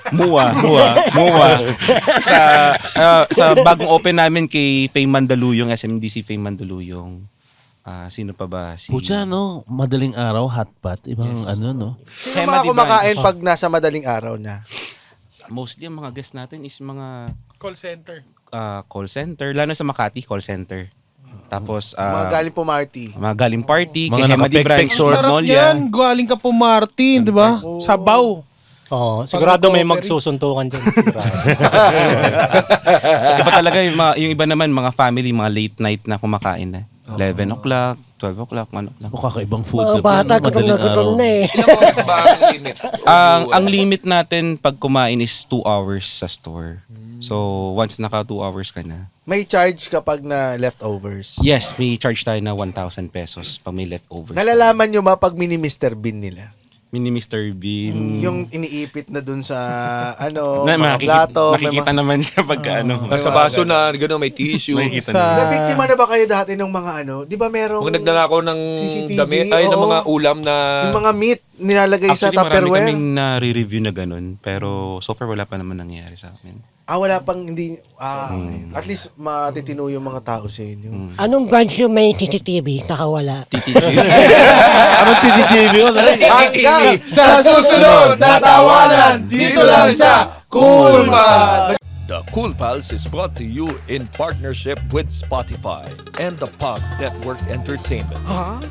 Sa bagong open namin kay Faye Mandaluyong, SMDC Faye Mandaluyong. Sino pa ba? Pucha, no? Madaling araw, hotpot. Ibang ano, no? Sino mga kumakain pag nasa madaling araw na? Mostly ang mga guests natin is mga Call center. call center. Lalo sa Makati, call center. Tapos, Mga galing pumarty. mga galing party, Mga kay Hemadi nakapekpek Branch, sword. Sarap Magnolia. yan. Galing ka po Martin, di ba? Sabaw. Oo, sigurado may Pag-recovery. magsusuntukan dyan. Sigurado. Iba talaga yung iba naman, mga family, mga late night na kumakain na. 11 o'clock, 12 o'clock, 1 o'clock. O kakaibang food Mga trip yan, bata, no? gutom na Madaling gutom araw. na eh. Ilang oras ba ang limit? Ang limit natin pag kumain is 2 hours sa store. So, once naka 2 hours ka na. May charge kapag na leftovers. Yes, may charge tayo na 1,000 pesos pag may leftovers. Nalalaman nyo ba pag mini Mr. Bean nila? Mini Mr. Bean. Yung iniipit na dun sa mga makikita, plato. may makikita naman siya pag ano. Nasa baso na, gano'n, may tissue. Makikita Sa- naman. Nabiktima na ba kayo dati ng mga di ba merong Kung nagdala ako ng CCTV, damit, ay ng oo. mga ulam na... yung mga meat nilalagay sa Actually, marami Tupperware? kaming na-review na ganun. Pero so far, wala pa naman nangyari sa amin. Wala pang hindi. Okay. At least matitino yung mga tao sa inyo. Anong branch yung may CCTV? Nakawala. Anong TTTV ko? Hanggang sa susunod na tawanan dito lang sa Cool Pals. The Cool Pals is brought to you in partnership with Spotify and the Pop Network Entertainment. Ha?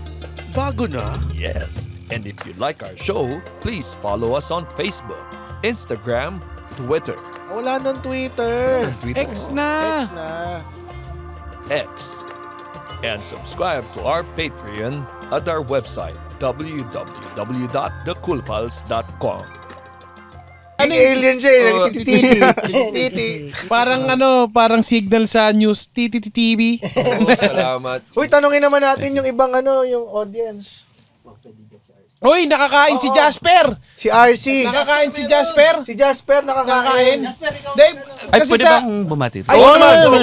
Bago na? Yes. And if you like our show, please follow us on Facebook, Instagram, Twitter, Wala nang Twitter. X na. X. And subscribe to our Patreon at our website, www.thecoolpals.com. Ano alien siya eh. Nagtititi. Titi. Parang signal sa news, TTTV. Salamat. Uy, tanungin naman natin yung ibang yung audience. Uy, nakakain si Jasper. Si RC. Nakakain si Jasper. Si Jasper nakakain. Dave, Ay, kasi pwede sa... bang bumati? Ay, Oo naman.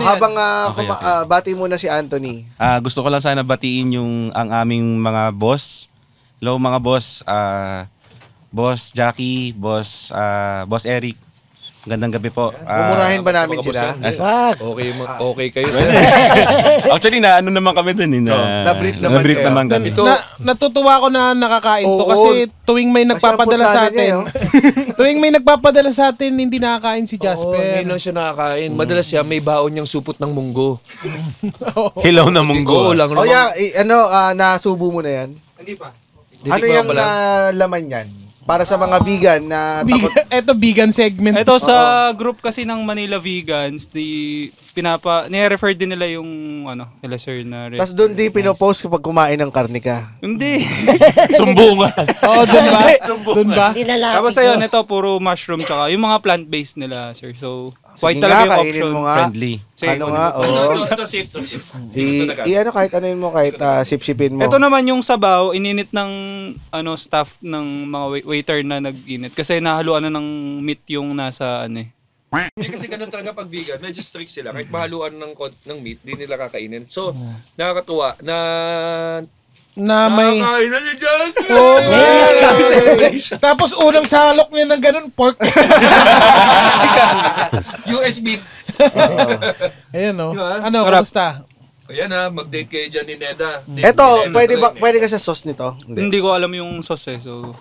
Habang Okay. bati muna si Anthony. Gusto ko lang sana batiin ang aming mga boss. Hello mga boss. Boss Jackie, Boss Eric. Gandang gabi po. Mumurahin ba namin sila? Okay kayo. Actually, ano naman kami dun. Na-brief naman Na-brief kayo. naman kami. Natutuwa ko na nakakain to Oo. kasi tuwing may nagpapadala sa Kasi ang atin. Tuwing may nagpapadala sa atin, hindi nakakain si Oo, Jasper. ngayon lang siya nakakain. Madalas siya may baon niyang supot ng munggo. Hilaw na Oo munggo. lang Oh, naman. nasubo mo na yan? Hindi pa. Ano yung laman yan? Para sa mga vegan na takot. Ito vegan segment. Ito sa group kasi ng Manila Vegans, ni-refer din nila yung nila sir na Tapos doon di pinopost kapag kumain ng karne ka. Hindi. Sumbungan. Oh, doon ba? Doon ba? Nilalapit Tapos ko. ayun, ito puro mushroom tsaka yung mga plant-based nila sir. So, white Sige talaga nga, yung kainin option. mo nga. Friendly. Ano nga? Oh. Ito safe to. Kahit anuin mo, kahit sip-sipin mo. Ito naman yung sabaw, ininit ng staff ng mga waiter na nag-init. Kasi nahaluan na ng meat yung nasa Hindi kasi ganun talaga pag vegan, medyo strict sila. Kahit mahaluan ng meat, di nila kakainin. So, nakakatuwa na May... nakakain na ni Jasper! Oh, tapos unang salok niya ng ganun, pork. US beef. Ayun no. Diba? Ano, kamusta? Ayan mag-date kayo dyan ni Neda. Eto, pwede ka sa sauce nito? Hindi ko alam yung sauce so...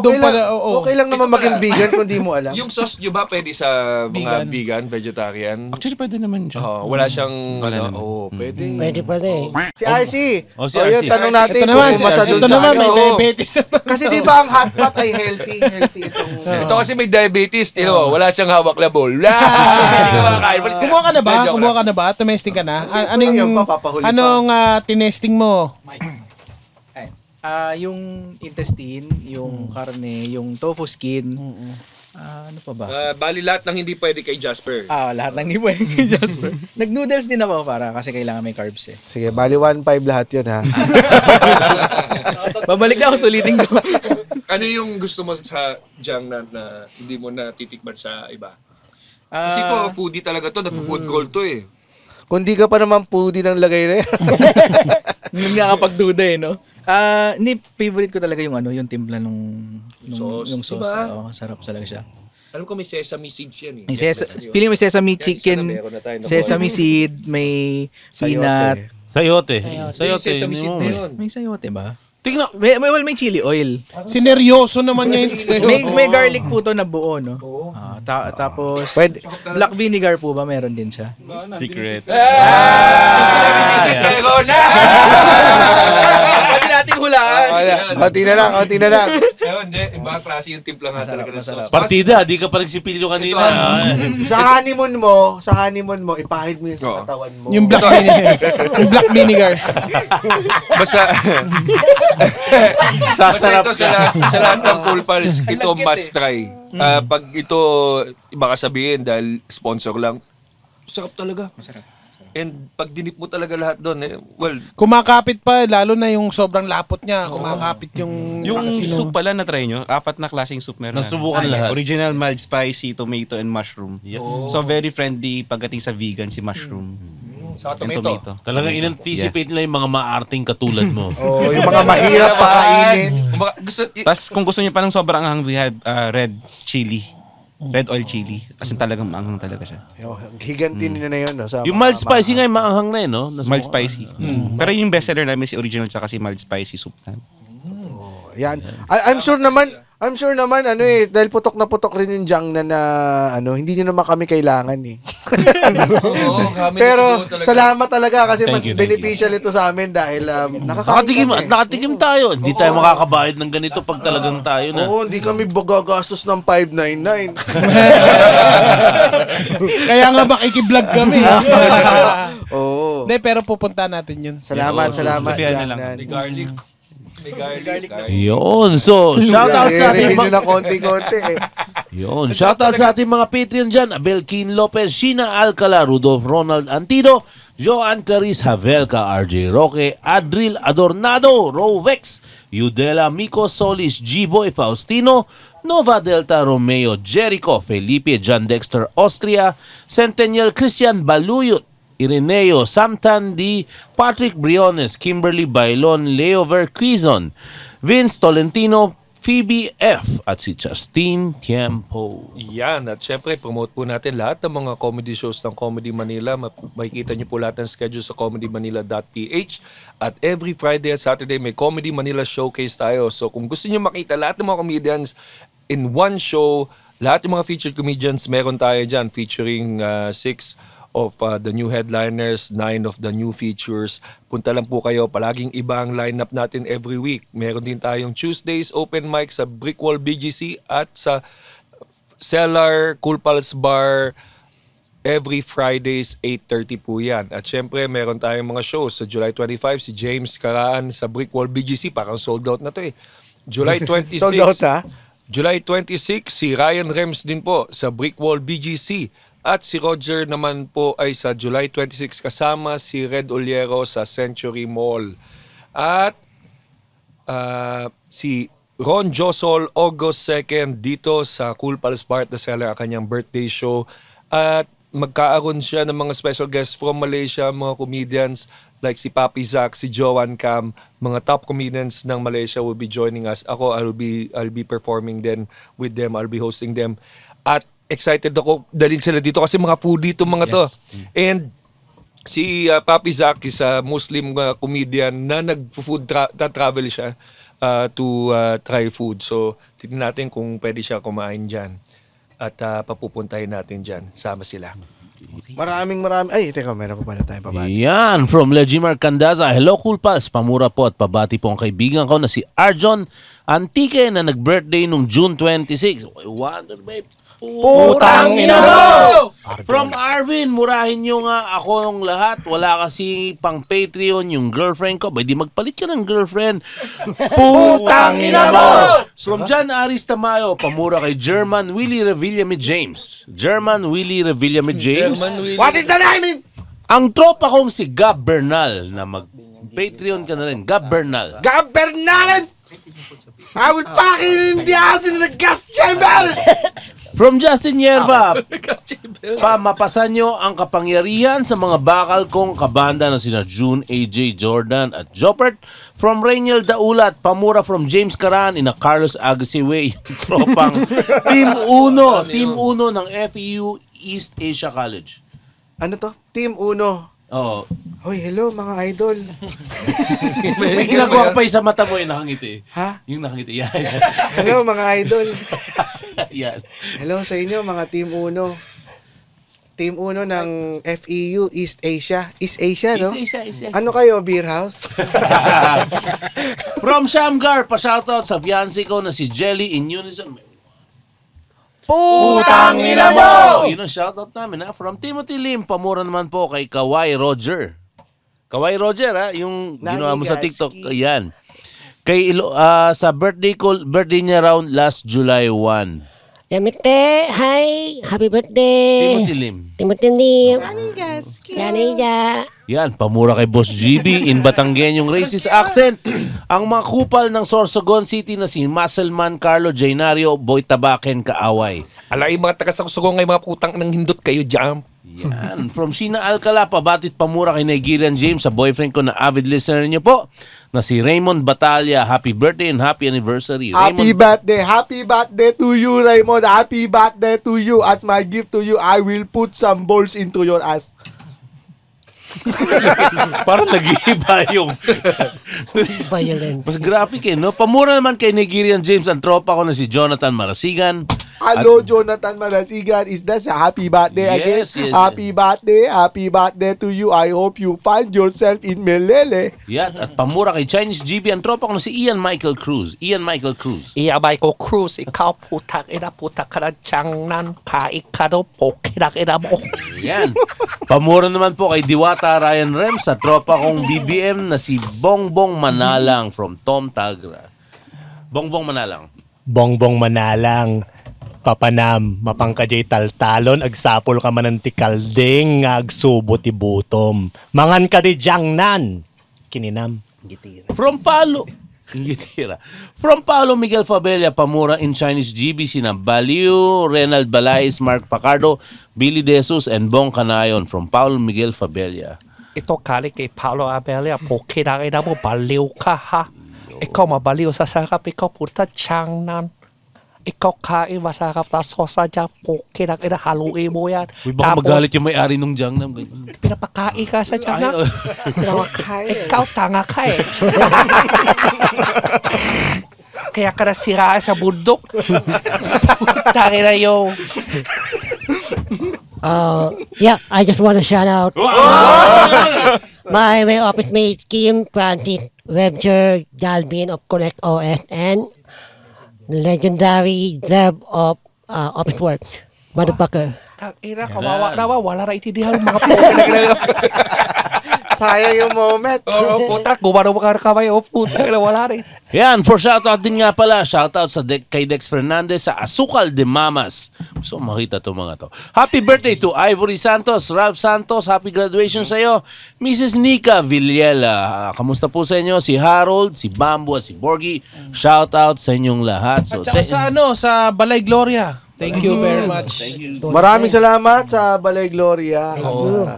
Doon pala, oo. Okay lang naman maging vegan kung di mo alam. Yung sauce nyo ba pwede sa mga vegan, vegetarian? Actually, pwede naman siya. Wala siyang, pwede. Pwede pala eh. Si RC. Si RC. Yun, tanong natin Ito kung naman, umasa doon ito sa naman, may ano. diabetes naman. Kasi di ba ang hot pot ay healthy? Healthy itong... Ito kasi may diabetes, wala siyang hawak na bowl. Hindi ka makakain. Kumuha ka na ba? Tumesting ka na? Anong tinesting mo? Yung intestine, yung karne, yung tofu skin. Ano pa ba? Bali lahat ng hindi pwede kay Jasper. Lahat ng hindi pwede kay Jasper. Nag-noodles din ako kasi kailangan may carbs eh. Sige, bali 1.5 lahat yun ha. Babalik na ako, sulitin ko. Ano yung gusto mo sa junk na hindi mo na titikman sa iba? Kasi ito, foodie talaga to. Nag-food call to eh. Kung di ka pa naman foodie ng lagay na yan. Yung nakapagduda no? Hindi, favorite ko talaga yung yung timpla Sauce. yung sauce. Diba? Oo, sarap talaga siya. Alam ko may sesame seeds yan eh. Feeling may sesame Kahit chicken, isa na meron na tayo na sesame seed, may peanut. Sayote. Sesame seed na yun. May sayote ba? Tingnan. May chili oil. Sineryoso naman niya yung sayo. May garlic po to na buo, no? Tapos, black vinegar po ba? Meron din siya. Secret. Meron na! Pwede nating hulaan. Konti na lang. Hindi. Ibang klase yung timpla nga talaga ng sauce. Partida, di ka pa nagsipilyo kanina. Sa honeymoon mo, ipahid mo yun sa katawan mo. Yung black vinegar. Yung black vinegar. Basta Sasarap ito sa lahat ng Cool Pals, ito must try. Pag ito, baka sabihin dahil sponsor lang, sarap talaga. Masarap. And pag dinip mo talaga lahat doon, Kumakapit pa, lalo na yung sobrang lapot niya. Kumakapit yung... Yung soup pala na try nyo, 4 na klaseng soup meron. Nasubukan lahat. Original, mild, spicy, tomato, and mushroom. So very friendly pagdating sa vegan si mushroom. Sa And tomato. Tomato. Talagang in-anticipate nila yung mga maarting katulad mo. Yung mga mahirap pakainin. Tapos kung gusto niyo pa ng sobrang anghang, we had red chili. Red oil chili. As in talagang maanghang talaga siya. Higantin na yun. No, yung mild spicy nga yung maanghang na no? Mild spicy. Pero yung bestseller namin si original tsaka si mild spicy soup na. Yan. I'm sure naman dahil putok na putok rin yung jang na hindi niyo naman kami kailangan eh. Pero salamat talaga kasi mas beneficial ito sa amin dahil nakatikim tayo. Hindi tayo makakabayad ng ganito pag talagang tayo na. Oo, hindi kami bagagastos ng 599. Kaya nga makikiblog kami. Oo. Hindi, pero pupunta natin yun. Salamat, Sabihan na lang. May garlic. Yun. So, shoutout sa ating mga... na konti-konti eh. Yun. Shoutout sa ating mga Patreon dyan. Abel Keen Lopez, Sheena Alcala, Rudolph Ronald Antido, Joanne Clarice Havelka, RJ Roque, Adril Adornado, Rovex, Yudela Mico Solis, G-Boy Faustino, Nova Delta Romeo Jericho, Felipe John Dexter Austria, Centennial Christian Baluyot, Ireneo Samtandi, Patrick Briones, Kimberly Bailon, Leo Verquizon, Vince Tolentino, Phoebe F. at si Justine Tiempo. Yan. At syempre, promote po natin lahat ng mga comedy shows ng Comedy Manila. Makikita niyo po lahat ng schedule sa comedymanila.ph. At every Friday at Saturday, may Comedy Manila showcase tayo. So kung gusto niyo makita lahat ng mga comedians in one show, lahat ng mga featured comedians, meron tayo dyan featuring 6 of the new headliners, 9 of the new features. Punta lang po kayo. Palaging iba ang lineup natin every week. Meron din tayong Tuesdays open mic sa Brickwall BGC at sa Cellar Cool Pals Bar every Fridays 8:30 po yan. At syempre meron tayong mga shows sa July 25 si James Karaan sa Brickwall BGC. Parang sold out na to eh. July 26 Sold out ha? July 26 si Ryan Rems din po sa Brickwall BGC. At si Roger naman po ay sa July 26 kasama si Red Oliero sa Century Mall. At si Ron Josol August 2nd dito sa Cool Pals Bar at the Cellar, ang kanyang birthday show. At magkaaroon siya ng mga special guests from Malaysia, mga comedians like si Papi Zack, si Joan Cam, mga top comedians ng Malaysia will be joining us. Ako, I'll be performing then with them. I'll be hosting them. At excited ako dalhin sila dito kasi mga foodie itong mga to. And si Papi Zack is a Muslim comedian na nag-food travel siya to try food. So, tignan natin kung pwede siya kumain dyan. At papupuntahin natin dyan. Sama sila. Maraming. Ay, teka, meron pa pala tayo pabati. Yan, from Legimar Candaza. Hello, Cool Pals. Pamura po at pabati po ang kaibigan ko na si Arjon Antique na nag-birthday nung June 26. Wonder, babe. Putang ina mo! From Arvin, murahin nyo nga ako ng lahat. Wala kasi pang Patreon yung girlfriend ko. Ba, di magpalit ka ng girlfriend. Putang ina mo! From John Aris Tamayo, pamura kay German Willie Revillame James. German Willie Revillame James. What is the name? Ang tropa kong si Gab Bernal na mag-Patreon ka na rin. Gab Bernal. Gab Bernal! I will fucking in the ass in the gas chamber! From Justin Yerva, mapasan nyo ang kapangyarihan sa mga bakal kong kabanda na sina June, AJ, Jordan at Jopert. From Rainiel Daulat, pamura from James Caran ina Carlos Agasiwe, yung tropang Team Uno ng FEU East Asia College. Ano to? Team Uno. Oo. Hoy, hello mga idol. May ginagawa ka pa sa mata mo yung nakangiti. Ha? Yung nakangiti. Yan. Hello mga idol. Yan. Hello sa inyo mga Team Uno. Team Uno ng FEU East Asia. East Asia, no? East Asia. Ano kayo, beer house? From Shamgar, pa-shoutout sa fiancé ko na si Jelly in Unison. Putang ina mo! Yun ang shoutout namin, ha? From Timothy Lim, pamura naman po kay Kawai Roger. Kawai Roger, ha? Yung ginawa mo sa TikTok. Ayan. Sa birthday niya round last July 1. Yamite, hi! Happy birthday! Timothy Lim. Timothy Lim. Kaniga. Yan, pamura kay Boss GB in Batanggen yung racist accent. Ang mga kupal ng Sorsogon City na si Muscleman Carlo Jainario, Boy Tabaken Kaaway. Alay, mga taga-Sorsogon ngay mga putang ng hindot kayo dyan. Yan. From Sheena Alcala, pabatit pamura kay Nigerian James, sa boyfriend ko na avid listener niyo po, na si Raymond Batalla. Happy birthday and happy anniversary. Happy birthday to you, Raymond. Happy birthday to you. As my gift to you, I will put some balls into your ass. Parang nag-iiba yung Violent. mas graphic no? Pamura naman kay Nigerian James ang tropa ko na si Jonathan Marasigan. Hello, Jonathan Marasigan. Is that a happy birthday again? Yes. Happy birthday to you. I hope you find yourself in Melele. Yan. At pamura kay Chinese GB ang tropa ko na si Ian Michael Cruz. Ian Michael Cruz, ikaw putak ka na tiyangnan, kaikado, pokinak ina mo. Yan. Pamura naman po kay Diwata Ryan Rem sa tropa kong BBM na si Bongbong Manalang from Tom Tagra. Bongbong Manalang. Bongbong Manalang. Papanam, mapangkajay taltalon, agsapol ka man ng tikalding, agsubo ti butom. Mangan ka di jangnan. Kininam. Gitira. From Palo. Gitira. From Palo, Miguel Fabella, pamura in Chinese GB, sina Baliu, Renald Balais, Mark Pacardo, Billy Desus, and Bong Canayon from Paulo Miguel Fabella. Ito kali kay Paulo Abella, pokinak ina mo, baliw ka ha. Ikaw mabaliw sa sakap, ikaw puta tiyangnan. Ikaw kain masarap na sosa dyan, pokinak ina, haluin mo yan. Uy, baka magalit yung may-ari nung Jangnam. Pinapakain ka sa Jangnam. Ikaw tanga ka eh. Kaya ka nasiraan sa bundok. Tangin na yung... Yeah, I just want to shout out my office mate Kim Francis Webster Galvin of Connect OS and legendary Zeb of Office Works. Motherfucker. Tangina, kawawa naman. Wala na itindihan mga pokinak. Sayang yung moment. Oo, putak. Gumano mga kamay. O, putak. Wala rin. Yan, for shoutout din nga pala. Shoutout kay Dex Fernandez sa Asukal de Mamas. Gusto makita to mga to. Happy birthday to Ivory Santos, Ralph Santos. Happy graduation sa'yo. Mrs. Nika Villela. Kamusta po sa inyo? Si Harold, si Bambo, at si Borgie. Shoutout sa inyong lahat. So, At saka sa Balay Gloria. Thank you very much. Maraming salamat sa Balay Gloria.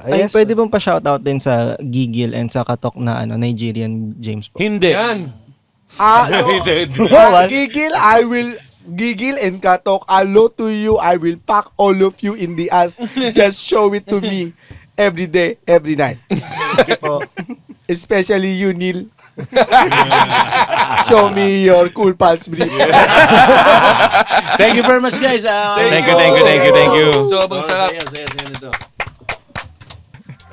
Ay, pwede bang pa-shoutout din sa Gigil and sa Katok na Nigerian James po? Hindi. Yan. Gigil and Katok, hello to you. I will pack all of you in the ass. Just show it to me every day, every night. Especially you, Neil. Show me your cool pals brief. Thank you very much, guys. Thank you. So, abang sarap.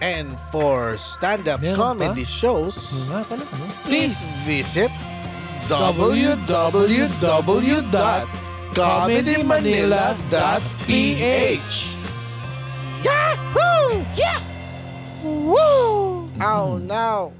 And for stand-up comedy shows, please visit www.comedymanila.ph. Yahoo! Yeah! Woo! Oh, no.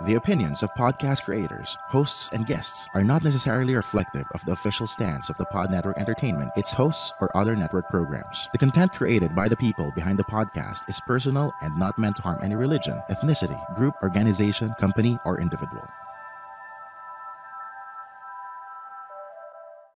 The opinions of podcast creators, hosts, and guests are not necessarily reflective of the official stance of the Pod Network Entertainment, its hosts, or other network programs. The content created by the people behind the podcast is personal and not meant to harm any religion, ethnicity, group, organization, company, or individual.